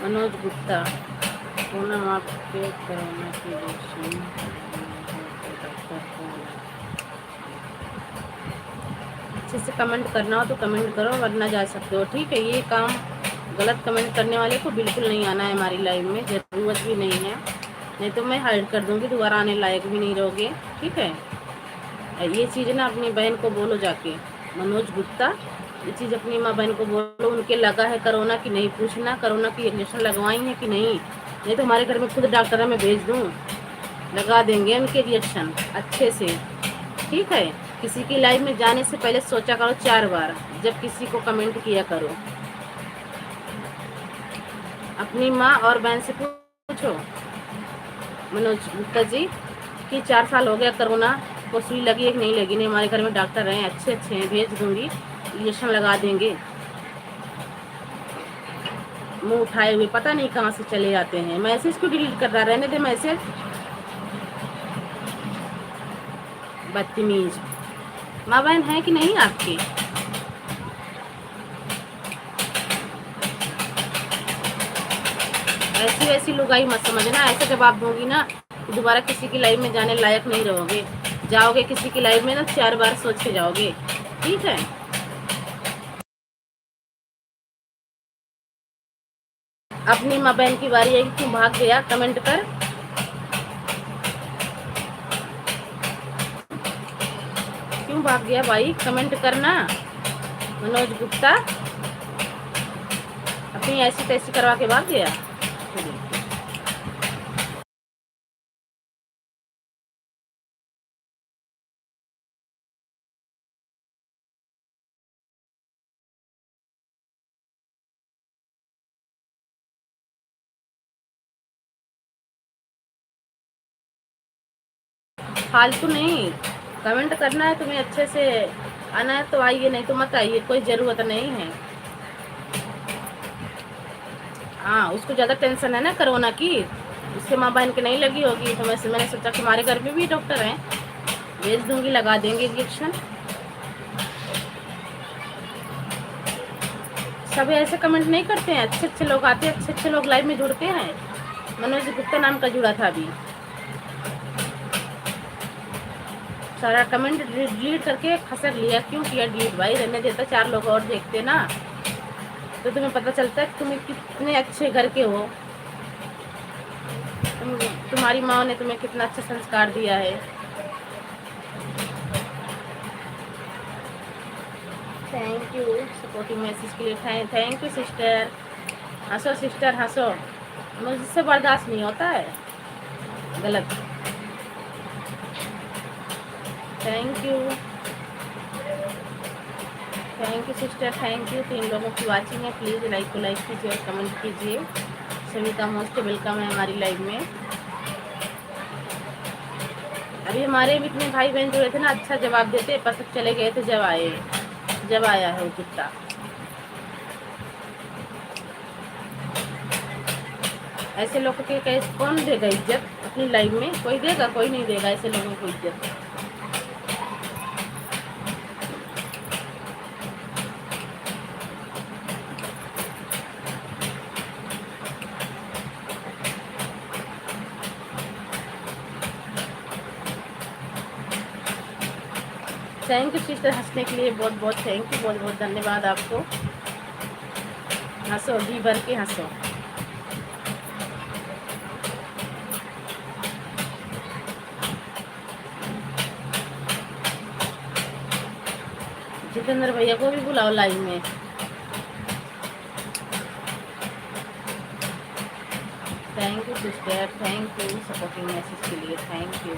Manoj Gupta, Poonam आपके कोरोना की वैक्सीन डॉक्टर कौन है? अच्छे से कमेंट करना हो तो कमेंट करो, वरना जा सकते हो। ठीक है, ये काम गलत कमेंट करने वाले को बिल्कुल नहीं आना है हमारी लाइव में, ज़रूरत भी नहीं है, नहीं तो मैं हाइड कर दूंगी, दोबारा आने लायक भी नहीं रहोगे। ठीक है, ये चीज़ ना अपनी बहन को बोलो जाके, मनोज गुप्ता, ये चीज़ अपनी माँ बहन को बोलो, उनके लगा है कोरोना की नहीं, पूछना कोरोना की इंजेक्शन लगवाई है कि नहीं तो हमारे घर में खुद डॉक्टर मैं भेज दूँ, लगा देंगे उनके इंजेक्शन अच्छे से। ठीक है, किसी की लाइव में जाने से पहले सोचा करो 4 बार, जब किसी को कमेंट किया करो। अपनी माँ और बहन से पूछो मनोज गुप्ता जी कि 4 साल हो गया कोरोना को, सुई लगी है कि नहीं लगी? नहीं, हमारे घर में डॉक्टर हैं, अच्छे हैं, भेज दूंगी, इंजेक्शन लगा देंगे। मुंह उठाए हुए पता नहीं कहाँ से चले जाते हैं। मैसेज को डिलीट कर रहा, रहने दे मैसेज, बदतमीज। माँ बहन है कि नहीं आपकी? ऐसी वैसी लुगाई मत समझना, ऐसे जवाब दूंगी ना दोबारा किसी की लाइव में जाने लायक नहीं रहोगे। जाओगे किसी की लाइव में ना 4 बार सोच के जाओगे। ठीक है, अपनी माँ बहन की बारी है कि क्यों भाग गया, कमेंट कर। क्यों भाग गया भाई, कमेंट करना। मनोज गुप्ता अपनी ऐसी तैसी करवा के भाग गया। फालतू नहीं, कमेंट करना है तुम्हें, अच्छे से आना है तो आइए, नहीं तो मत आइए, कोई ज़रूरत नहीं है। हाँ, उसको ज़्यादा टेंशन है ना कोरोना की, उसके माँ बहन के नहीं लगी होगी, तो मैंने सोचा कि हमारे घर में भी डॉक्टर हैं, भेज दूंगी, लगा देंगे इंजेक्शन। सब ऐसे कमेंट नहीं करते हैं, अच्छे अच्छे लोग आते हैं, अच्छे अच्छे लोग लाइव में जुड़ते हैं। मनोज गुप्ता नाम का जुड़ा था अभी, सारा कमेंट डिलीट करके खसक लिया। क्यों किया डिलीट भाई, रहने देता, 4 लोग और देखते ना, तो तुम्हें पता चलता है कि तुम्हें कितने अच्छे घर के हो, तुम्हारी माँ ने तुम्हें कितना अच्छा संस्कार दिया है। थैंक यू सपोर्टिव मैसेज के लिए, थैंक यू सिस्टर। हंसो सिस्टर हंसो, मुझसे बर्दाश्त नहीं होता है गलत। Thank you sister, thank you. 3 लोगों की वाचिंग है, प्लीज़ लाइक को लाइक कीजिए और कमेंट कीजिए। सभी का मोस्ट वेलकम है हमारी लाइव में। अभी हमारे भी इतने भाई बहन जुड़े थे ना, अच्छा जवाब देते, पसंद चले गए थे जब आया है वो कुत्ता। ऐसे लोगों के कैसे कौन देगा इज्जत अपनी लाइव में? कोई देगा? कोई नहीं देगा ऐसे लोगों को इज्जत। थैंक यू सिस्टर, हंसने के लिए बहुत बहुत थैंक यू, बहुत बहुत धन्यवाद आपको। हंसो, जी भर के हंसो। जितेंद्र भैया को भी बुलाओ लाइव में। Thank you sister, thank you supporting message के लिए, thank you.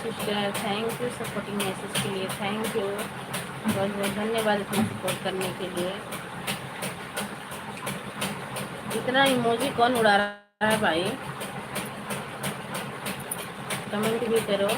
Sister, thank you supporting message के लिए, थैंक यू, बहुत बहुत धन्यवाद इतना सपोर्ट करने के लिए। इतना इमोजी कौन उड़ा रहा है भाई, कमेंट भी करो।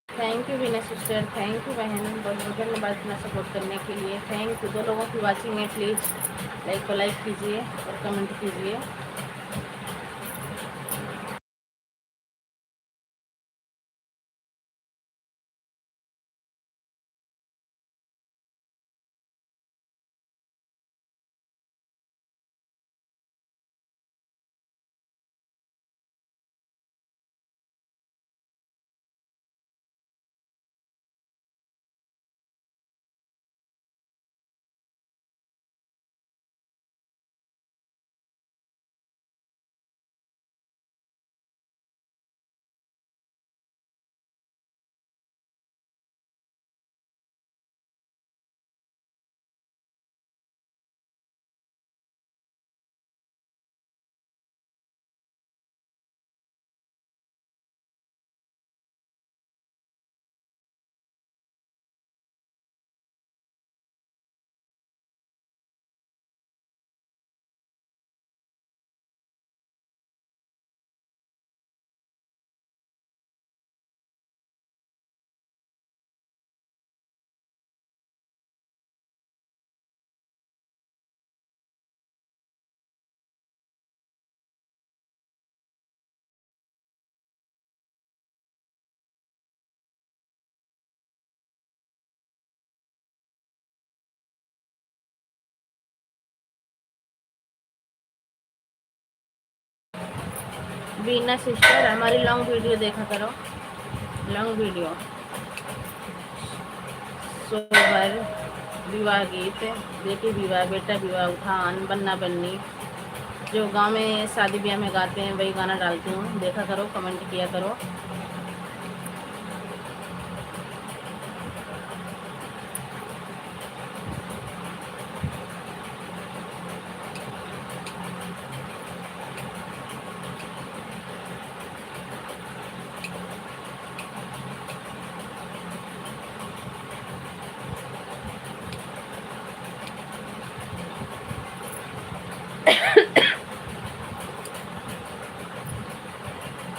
Thank you Veena sister, thank you बहन, बहुत बहुत धन्यवाद इतना सपोर्ट करने के लिए, थैंक यू। दो लोगों की वाचिंग है, प्लीज़ लाइक को लाइक कीजिए और कमेंट कीजिए। वीना सिस्टर, हमारी लॉन्ग वीडियो देखा करो, लॉन्ग वीडियो, सोहर, विवाह गीत, बेटी विवाह, बेटा विवाह, उठान, बन्ना बन्नी, जो गांव में शादी ब्याह में गाते हैं वही गाना डालती हूँ, देखा करो, कमेंट किया करो।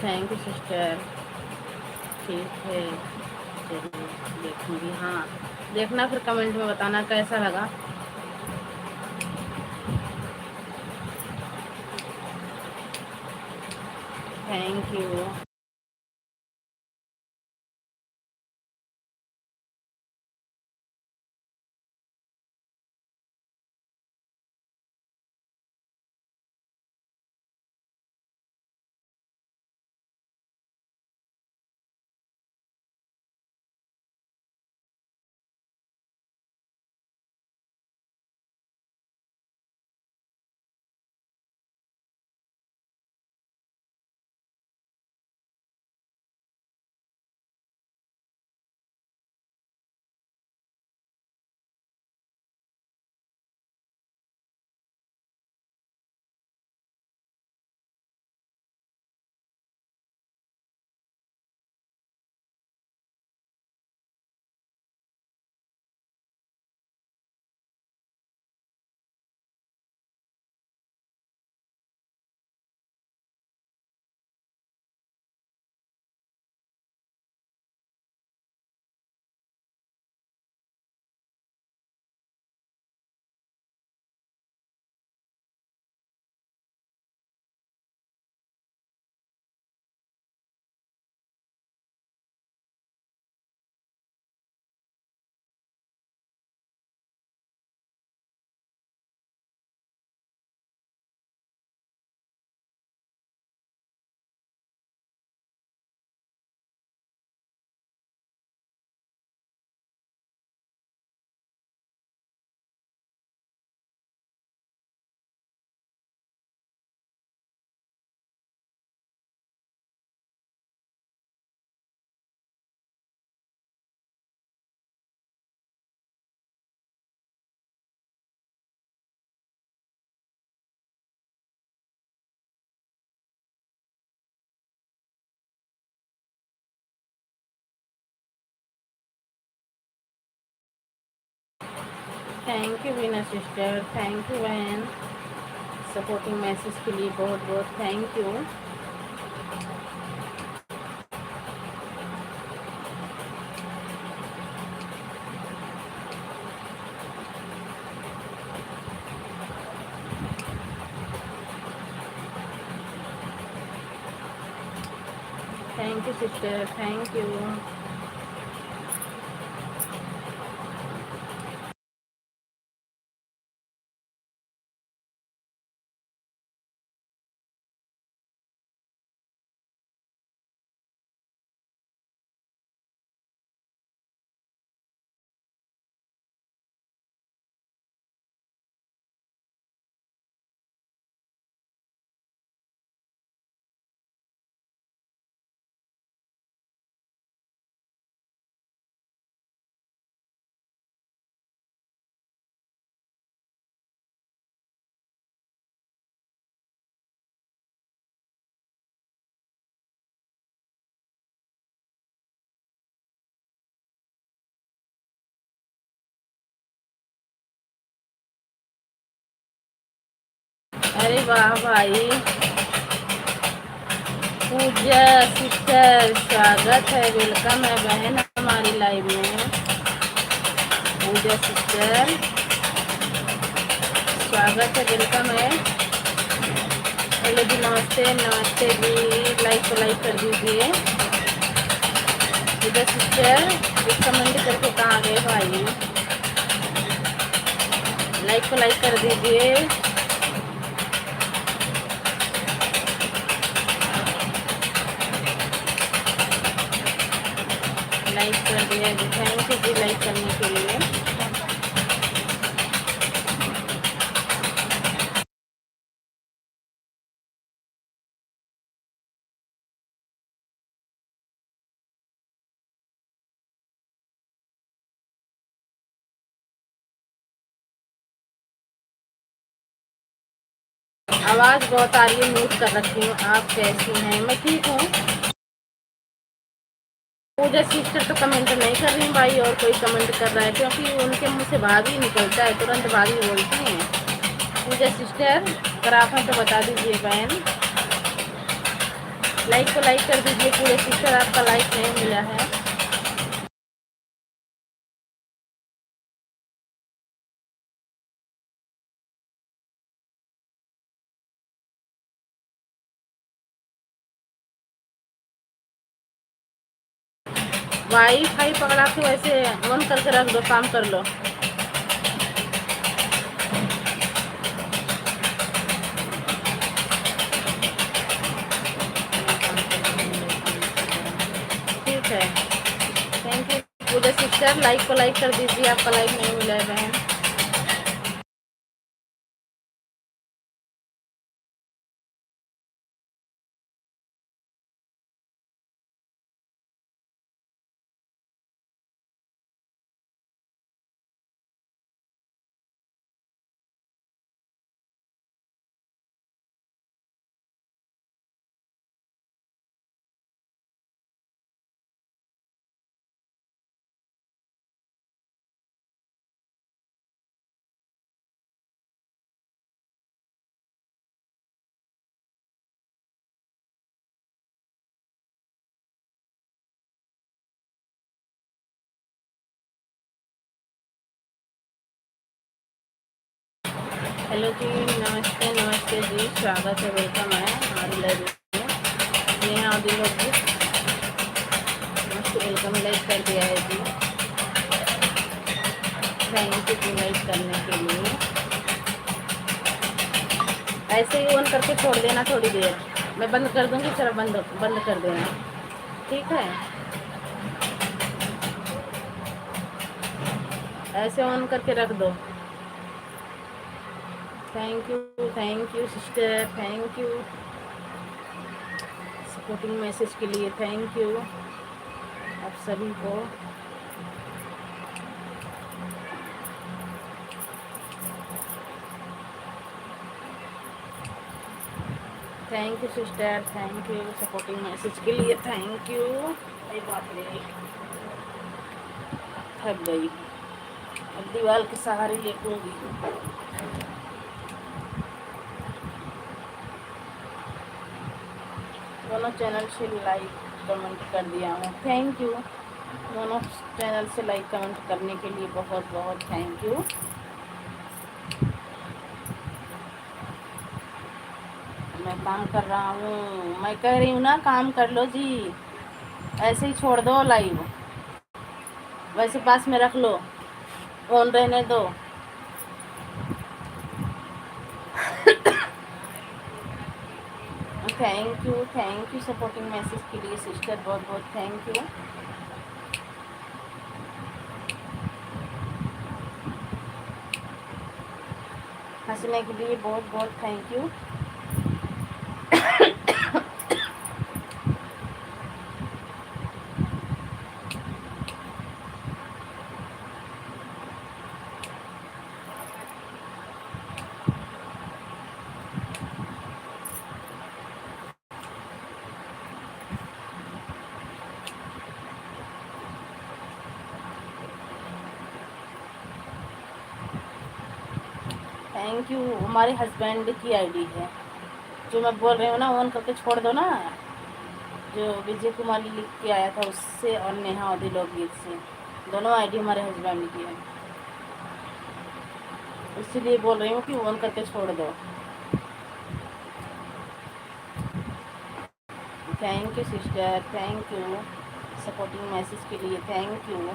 थैंक यू सिस्टर, ठीक है, चलिए देखूँगी। हाँ, देखना फिर कमेंट में बताना कैसा लगा। Thank you. Thank you Veena sister, thank you बहन, सपोर्टिंग मैसेज के लिए बहुत बहुत thank you. Thank you sister, thank you. अरे वाह भाई, पूजा सिस्टर स्वागत है, वेलकम है बहन हमारी लाइव में। पूजा सिस्टर स्वागत है, वेलकम है। हेलो जी, नमस्ते नमस्ते जी, लाइक को लाइक कर दीजिए। पूजा सिस्टर एक कमेंट करके कहाँ गए भाई, लाइक को लाइक कर दीजिए। लाइक कर दिया जी, थैंक यू जी लाइक करने के लिए। आवाज़ बहुत आ रही है, म्यूट कर रखी हूँ। आप कैसी हैं? मैं ठीक हूँ। पूजा सिस्टर तो कमेंट नहीं कर रही भाई, और कोई कमेंट कर रहा है, क्योंकि उनके मुंह से भाग ही निकलता है, तुरंत भाग ही बोलती हैं। पूजा सिस्टर अगर आप हैं तो बता दीजिए बहन, लाइक को लाइक कर दीजिए। पूजा सिस्टर आपका लाइक नहीं मिला है। वाईफाई पकड़ा के वैसे ऑन करके रख दो, काम कर लो। ठीक है, thank you Pooja sister, like को लाइक कर दीजिए, आपका लाइक नहीं मिला है बहन। हेलो जी, नमस्ते नमस्ते जी, स्वागत है, वेलकम है हमारी लाइव में। नेहा और दिलोग जी नमस्ते, वेलकम, लाइक कर दिया है जी, थैंक यू जी लाइक करने के लिए। ऐसे ही ऑन करके छोड़ देना थोड़ी देर, मैं बंद कर दूँगी, चलो बंद बंद कर देना, ठीक है। ऐसे ऑन करके रख दो। Thank you sister, thank you supporting message के लिए, थैंक यू आप सभी को। Thank you sister, thank you supporting message के लिए, थैंक यू। अरे बाप रे, थक गई। अब दीवार के सहारे लेटूंगी। दोनों चैनल से लाइक कमेंट कर दिया हूँ, थैंक यू। दोनों चैनल से लाइक कमेंट करने के लिए बहुत बहुत थैंक यू। मैं काम कर रहा हूँ, मैं कह रही हूँ ना काम कर लो जी, ऐसे ही छोड़ दो लाइव, वैसे पास में रख लो, ऑन रहने दो। थैंक यू सपोर्टिंग मैसेज के लिए सिस्टर, बहुत बहुत थैंक यू। हंसने के लिए बहुत बहुत थैंक यू। Thank you. हमारे हस्बैंड की आईडी है जो मैं बोल रही हूँ ना, ऑन करके छोड़ दो ना, जो विजय कुमारी लिख के आया था उससे और नेहा औदी लोकगीत से, दोनों आईडी हमारे हस्बैंड की है, इसीलिए बोल रही हूँ कि ऑन करके छोड़ दो। Thank you sister, thank you supporting message के लिए, thank you.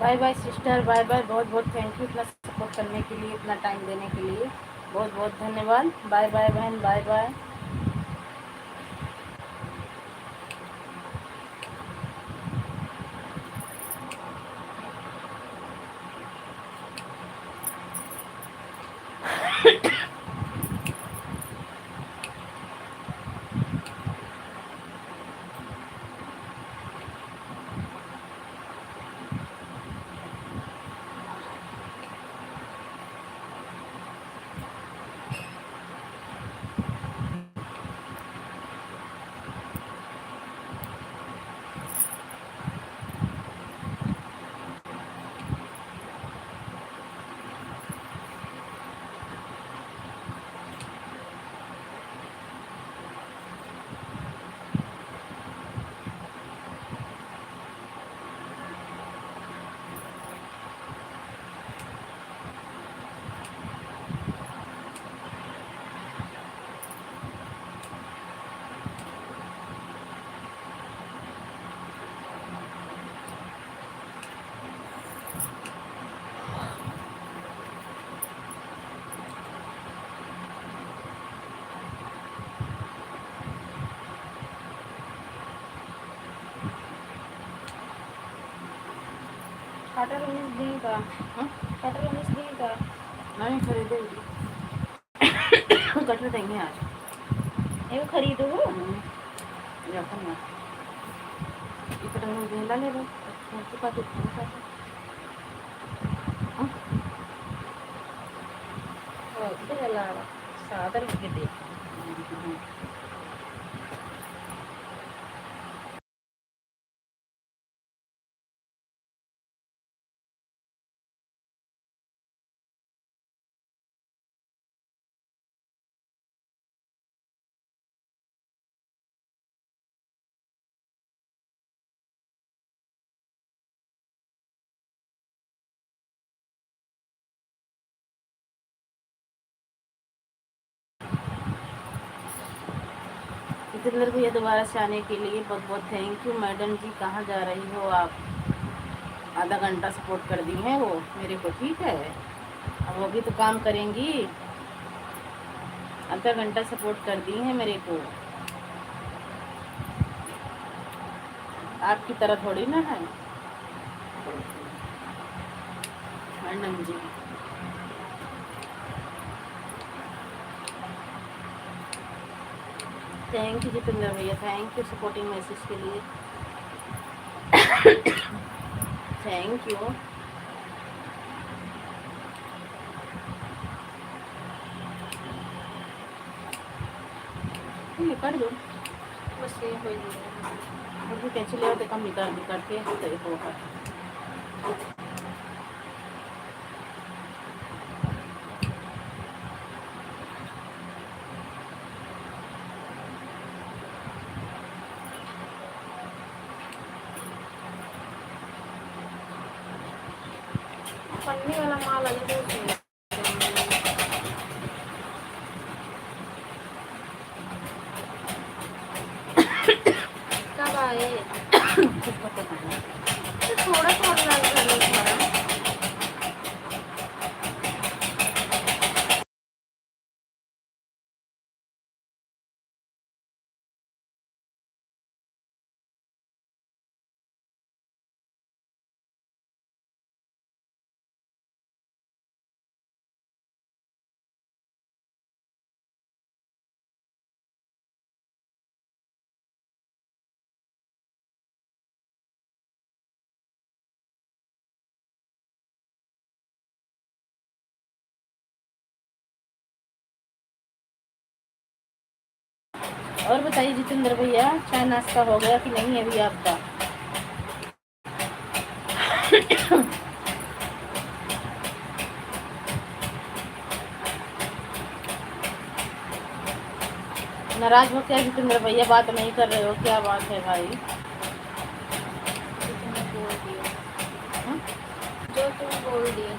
Bye bye sister, bye bye, बहुत बहुत थैंक यू इतना सपोर्ट करने के लिए, इतना टाइम देने के लिए, बहुत बहुत धन्यवाद। बाय बाय बहन, बाय बाय। कटर 19 दिन का, कटर 19 दिन का नहीं खरीदेंगी। कटर देंगे आज, ये खरीदो रखो ना, ये कटर में गेंदा ले लो, का तो सादर के दे। जितेंद्र भैया दोबारा से आने के लिए बहुत बहुत थैंक यू। मैडम जी कहाँ जा रही हो आप? आधा घंटा सपोर्ट कर दी हैं वो मेरे को, ठीक है। अब वो भी तो काम करेंगी। आधा घंटा सपोर्ट कर दी हैं मेरे को, आपकी तरह थोड़ी ना है मैडम जी। थैंक यू जितेंद्र भैया, थैंक यू सपोर्टिंग मैसेज के लिए, थैंक यू। ये कर दो बस, ये हो जाएगा। कैंसिल ले तो कम निकाल करके तो होगा। पन्नी वाला माल अलग है। कब आए? थोड़ा थोड़ा और बताइए जितेंद्र भैया, चाय नाश्ता हो गया कि नहीं अभी आपका? नाराज हो क्या जितेंद्र भैया? बात नहीं कर रहे हो, क्या बात है भाई? बोल दिया जो तुम बोल दिए।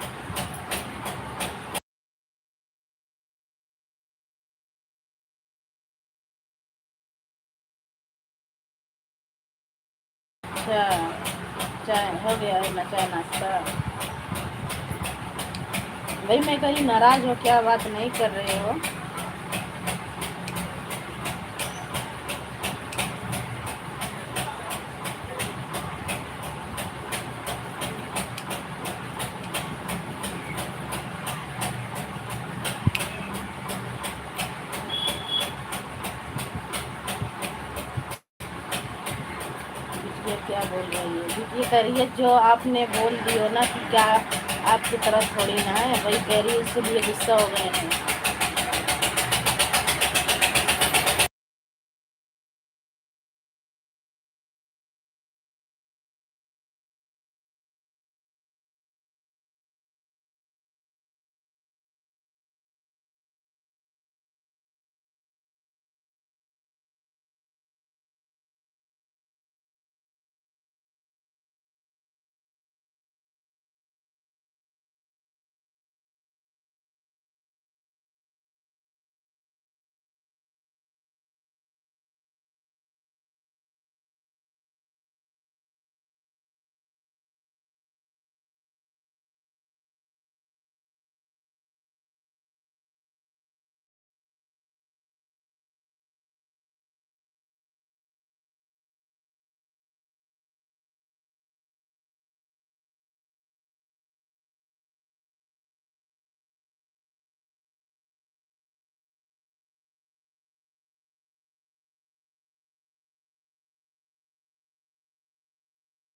अच्छा, चाय हो गया है ना, चाय नाश्ता? भाई मैं कहीं नाराज हो क्या? बात नहीं कर रहे हो? ये क्या बोल रही है? ये कह रही है जो आपने बोल दियो ना कि क्या आपकी तरह थोड़ी ना है, वही कह रही है, इसलिए गुस्सा हो गए हैं।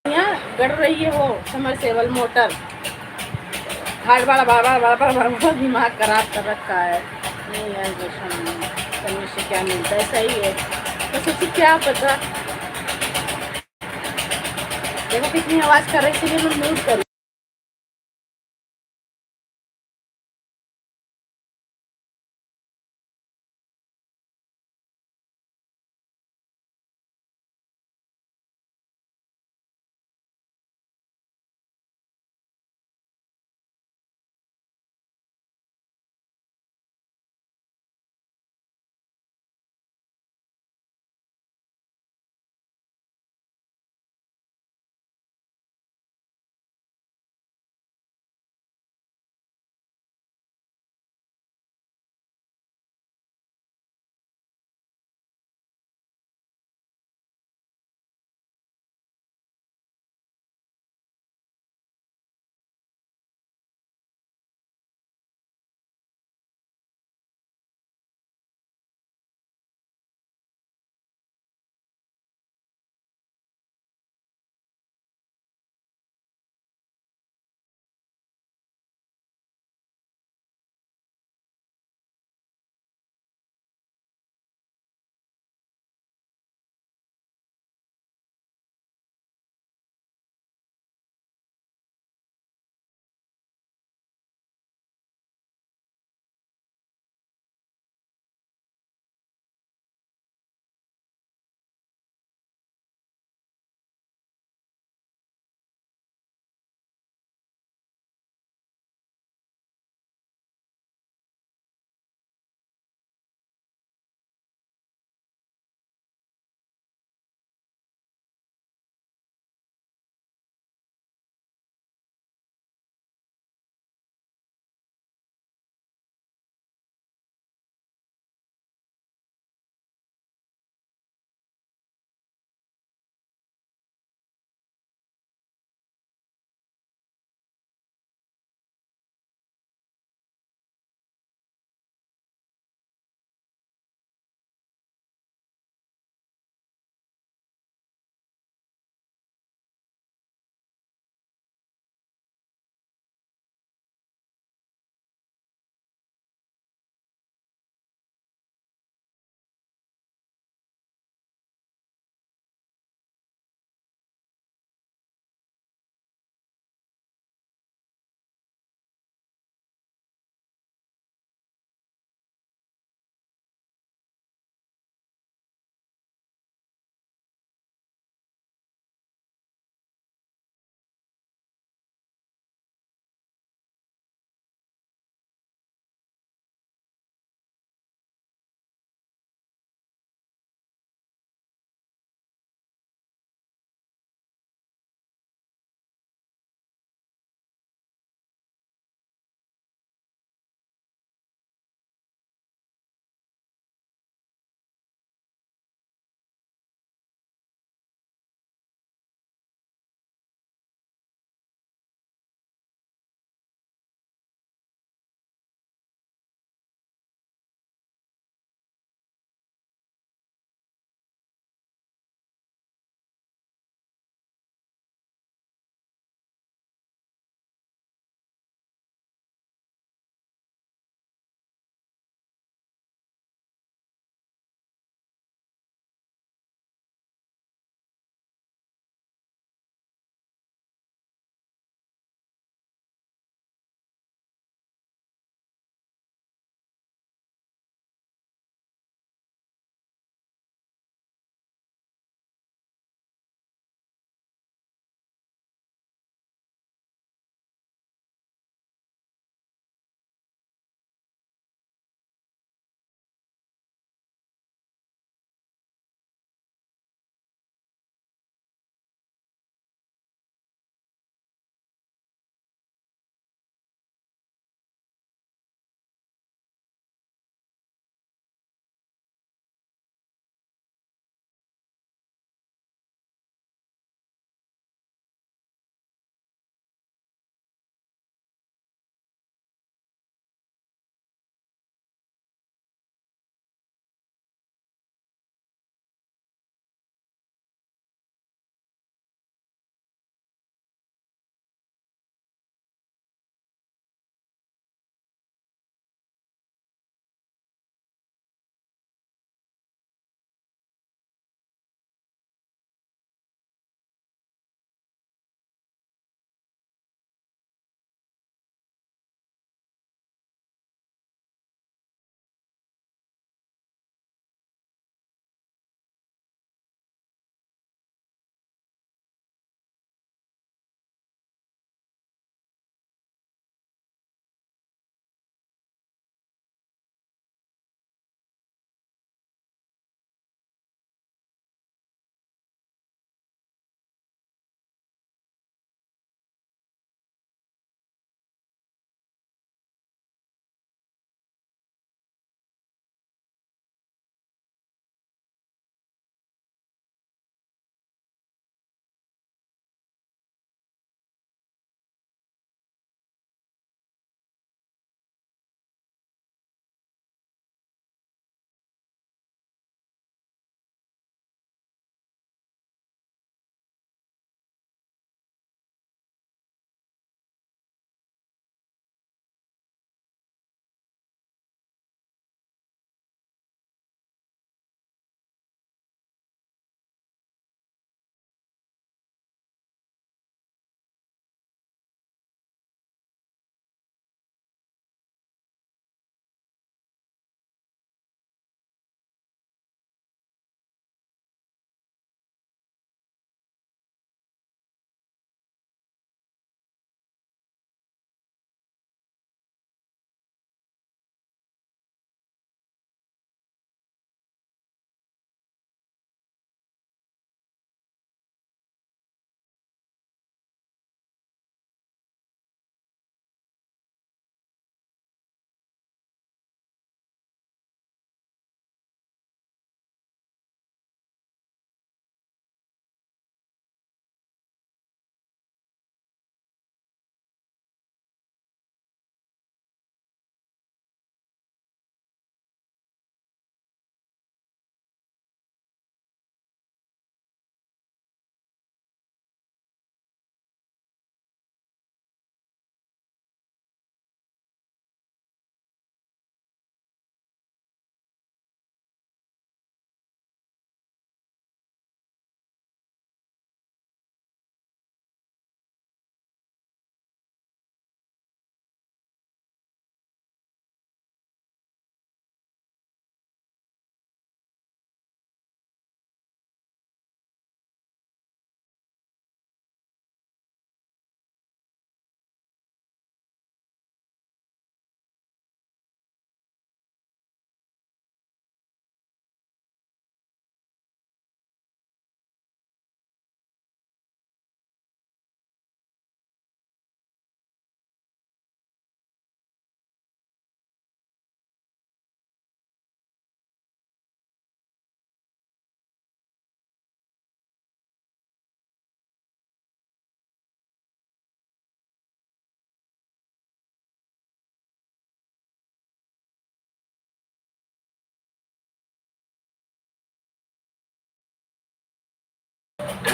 यहाँ गड़ रही है वो समरसेबल मोटर, हार्ड वाला बार बार बार बार बार बार दिमाग खराब कर रखा है। नहीं यार करने से क्या मिलता है? सही है तो सोची क्या पता। देखो कितनी आवाज कर रही थी, मैं म्यूट करूँ।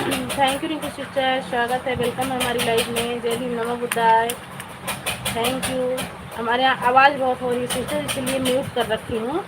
थैंक यू रिंकू सिस्टर, स्वागत है, वेलकम है हमारी लाइव में। जय भीम, नमो बुद्धाय, थैंक यू। हमारे यहाँ आवाज़ बहुत हो रही है सिस्टर, इसलिए म्यूट कर रखी हूँ।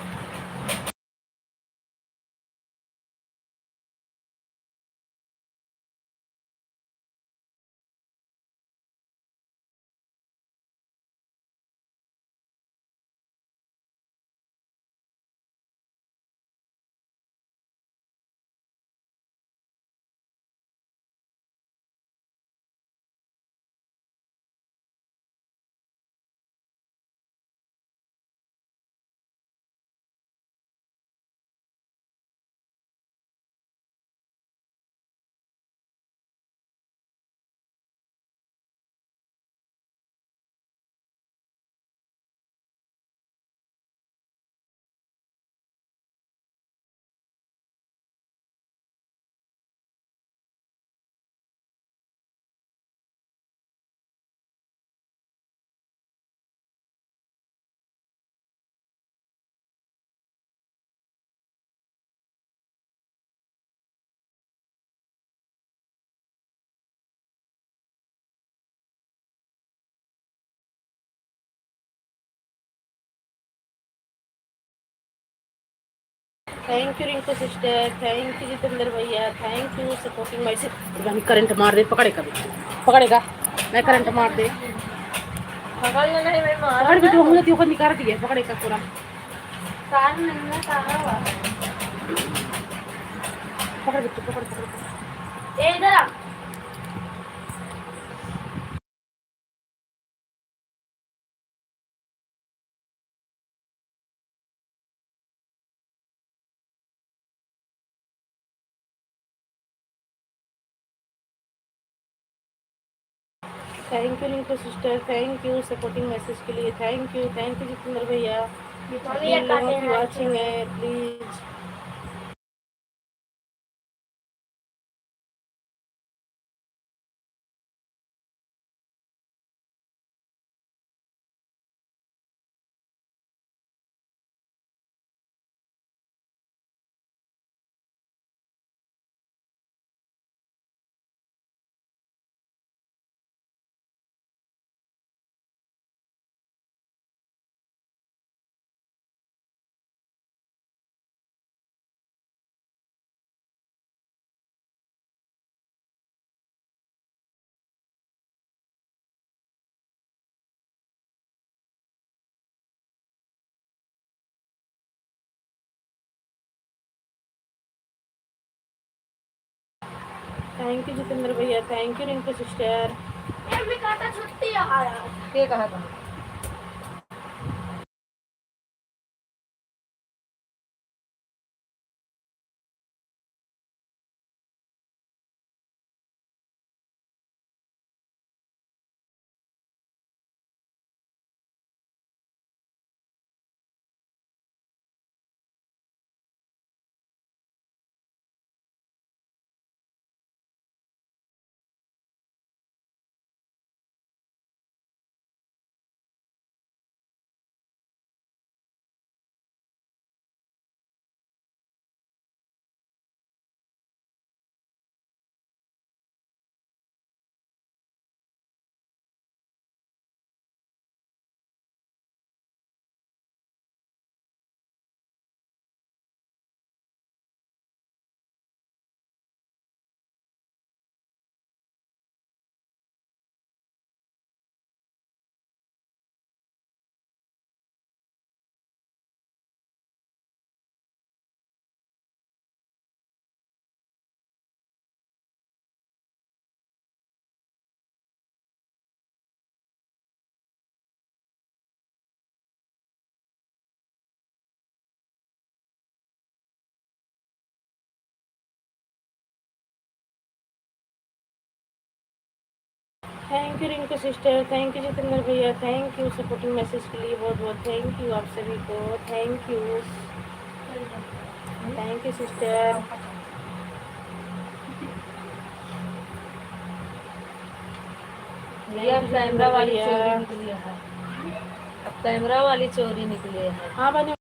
Thank you Rinku sister, thank you Jitendra भैया, थैंक यू सपोर्टिंग माई से। करंट मार दे, पकड़ेगा पकड़ेगा, मैं करंट मार दे, पकड़ना नहीं, मैं पकड़ भी जो मुझे त्यो निकाल दिया, पकड़ेगा पूरा कार नहीं ना कहाँ पकड़ बिट्टू, पकड़ पकड़। ए इधर आ। Thank you Rinku sister, thank you supporting message के लिए, थैंक यू जितेंद्र भैया। जिन लोगों की वाचिंग है प्लीज थैंक यू जितेंद्र भैया, थैंक यू रिंकू सिस्टर। छुट्टी आया के कहा था। Thank you Rinku sister, thank you Jitendra भैया, थैंक यू सपोर्टिंग मैसेज के लिए बहुत बहुत थैंक यू आप सभी को, थैंक यू सिस्टर। ये अब कैमरा वाली चोरी निकली है, अब कैमरा वाली चोरी निकली है। हाँ बने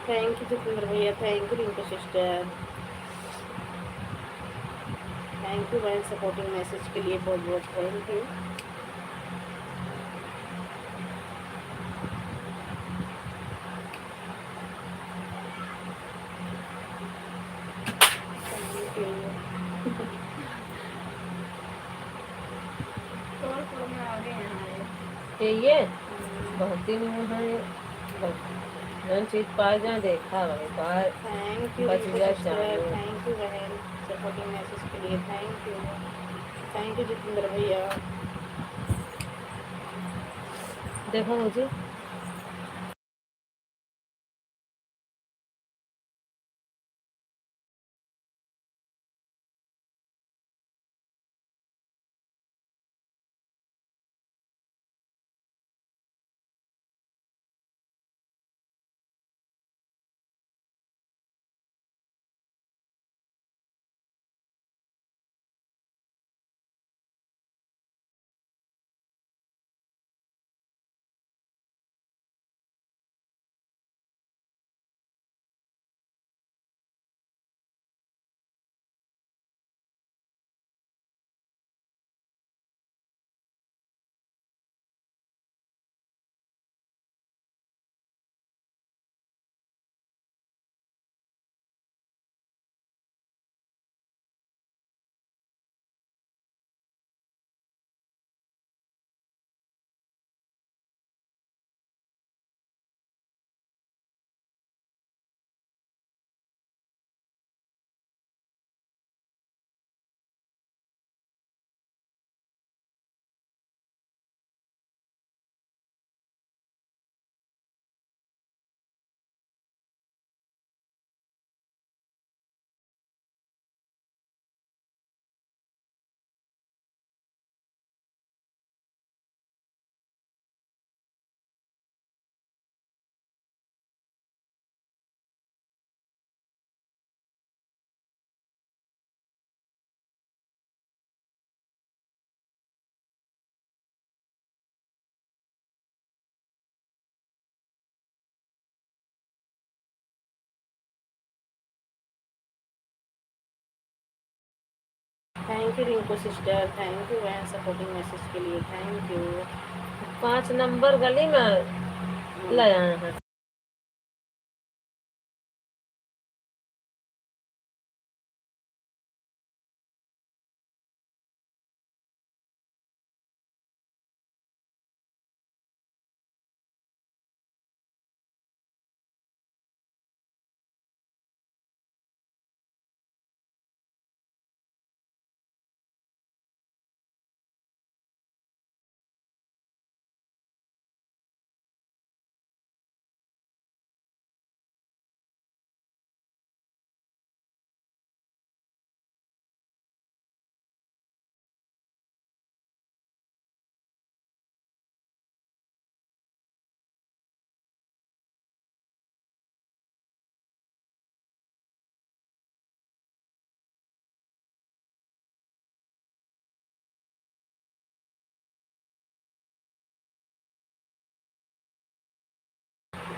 थैंक यू जितेंद्र भैया, thank you Rinku sister, thank you बहन सपोर्टिंग मैसेज के लिए बहुत बहुत थैंक यू। Thank you. थोड़ा में आ गए ये बहुत दिन में है जौन चीज पा जा देखा भाई बाहर थैंक यू बच रिंकू जा सिस्टर, जानो। थैंक यू बहन सपोर्टिंग मैसेज के लिए, थैंक यू जितेंद्र भैया। देखो मुझे thank you Rinku sister, thank you बहन सपोर्टिंग मैसेज के लिए, थैंक यू। 5 नंबर गली में ले आए हैं।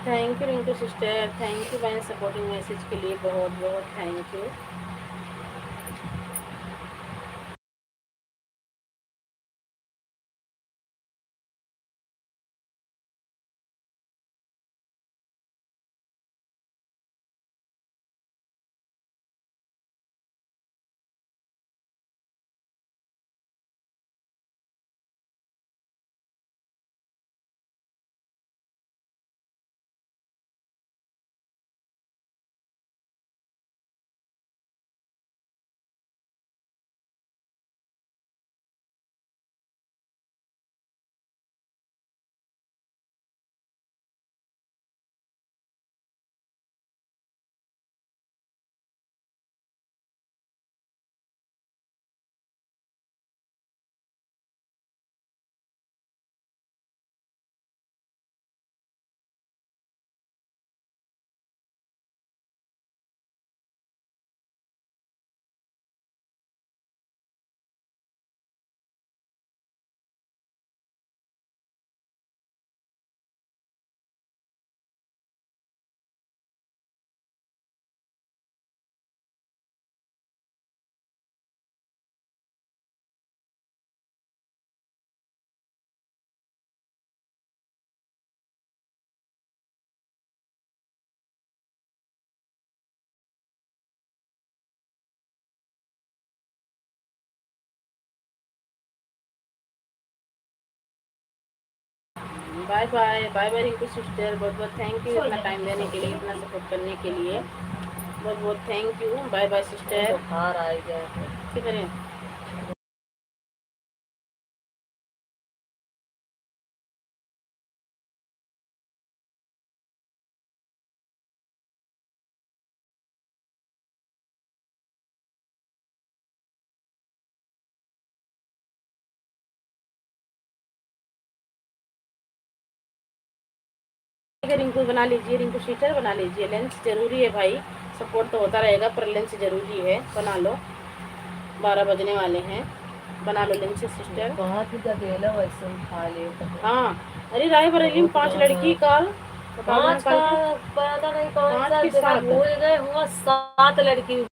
Thank you Rinku sister, thank you बहन सपोर्टिंग मैसेज के लिए, बहुत बहुत thank you. Bye bye bye bye Rinku sister, बहुत बहुत थैंक यू इतना टाइम देने के लिए, इतना सपोर्ट करने के लिए, बहुत बहुत thank you. Bye bye sister. बुखार आ गया है। किधर है? रिंकू बना लीजिए, रिंकू सिस्टर बना लीजिए, लंच जरूरी है भाई, सपोर्ट तो होता रहेगा पर लंच जरूरी है, बना लो, 12 बजने वाले हैं, बना लो लंच सिस्टर। बहुत ही गधेला वैसे खा लियो। हाँ, अरे रायबरेली में 5 लड़की कल, बता दो 5 का पता नहीं कौन 5 सा की जगह 7। भूल गए, हुआ 7 लड़की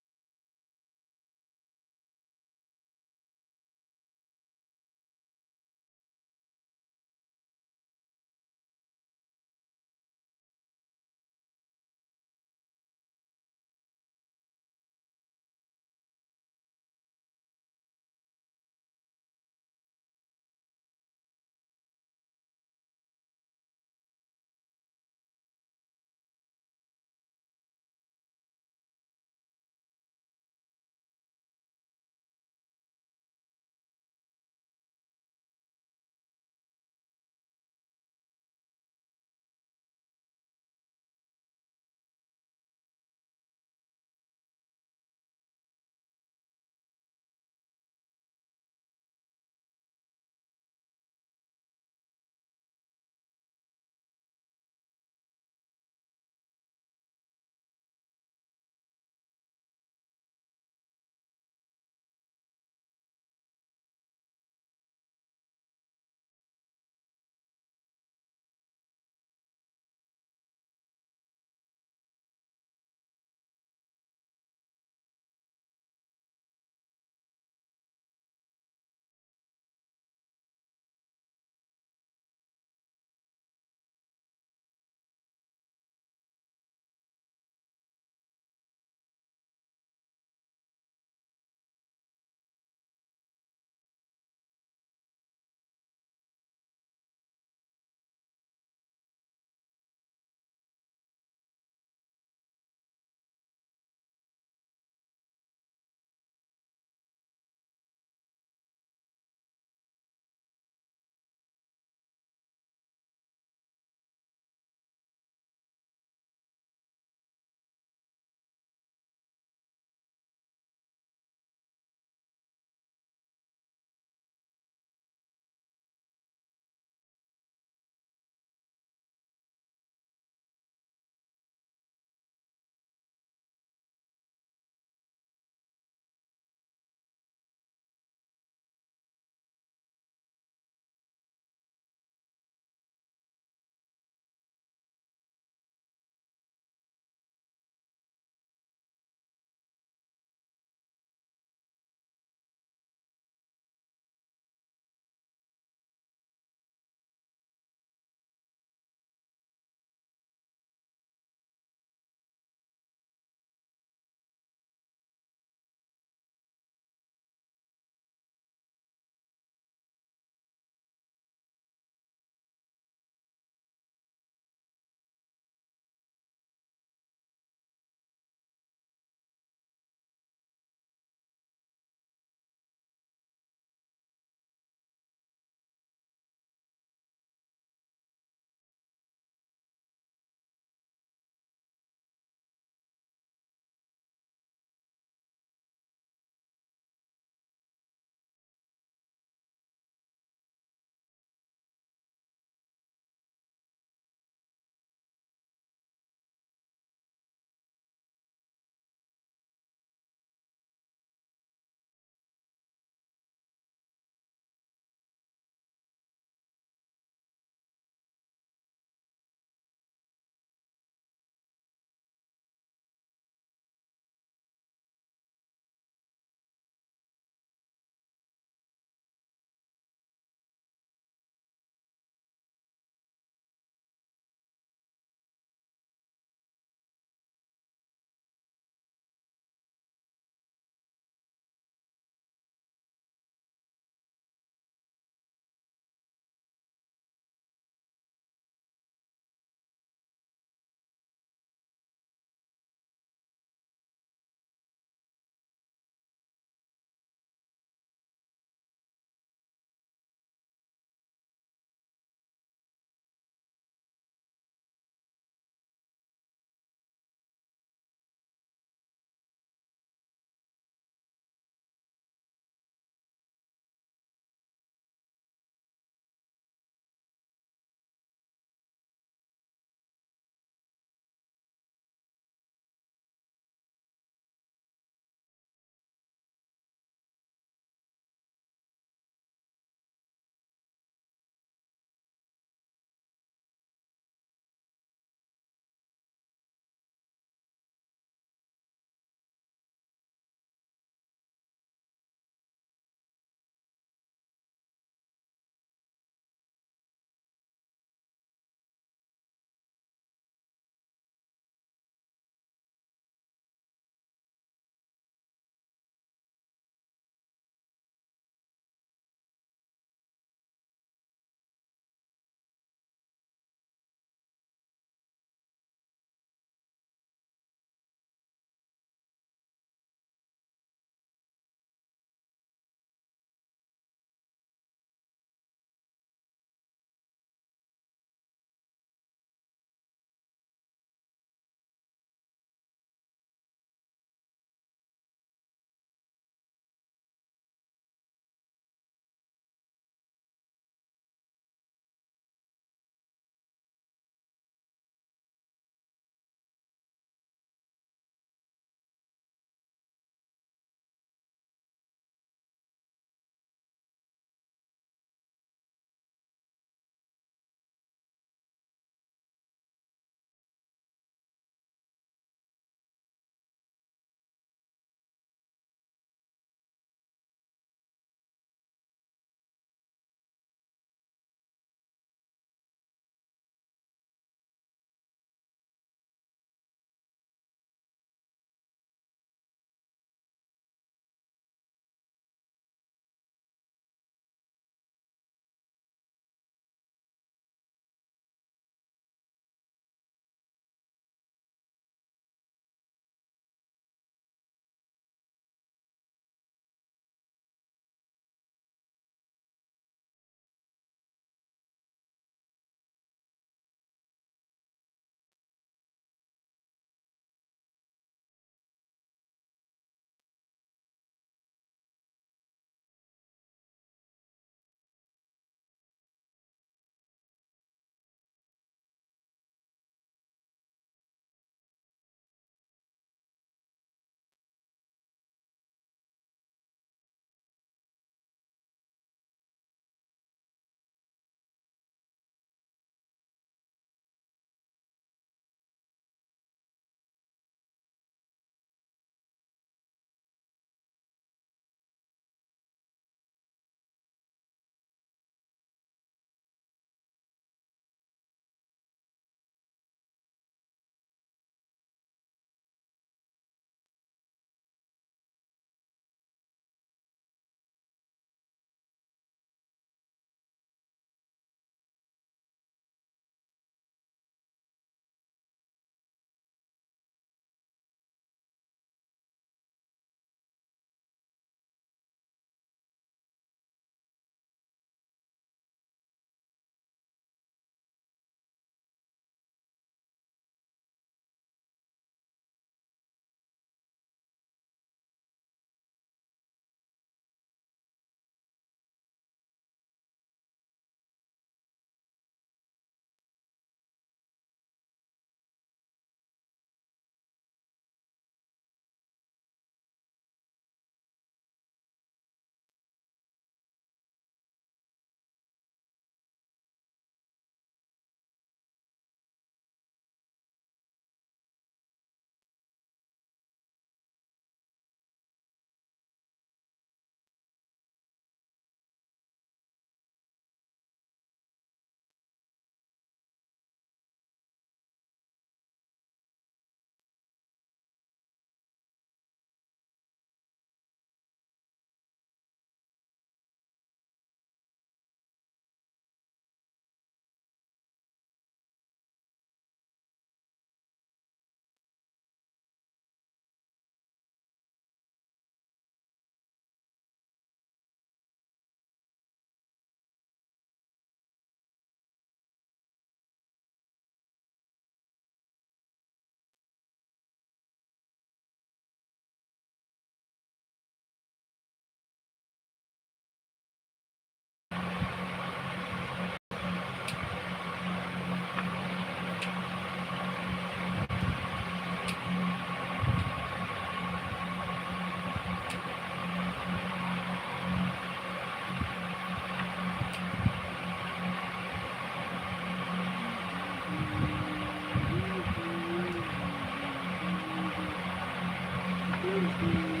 मिलती हैं।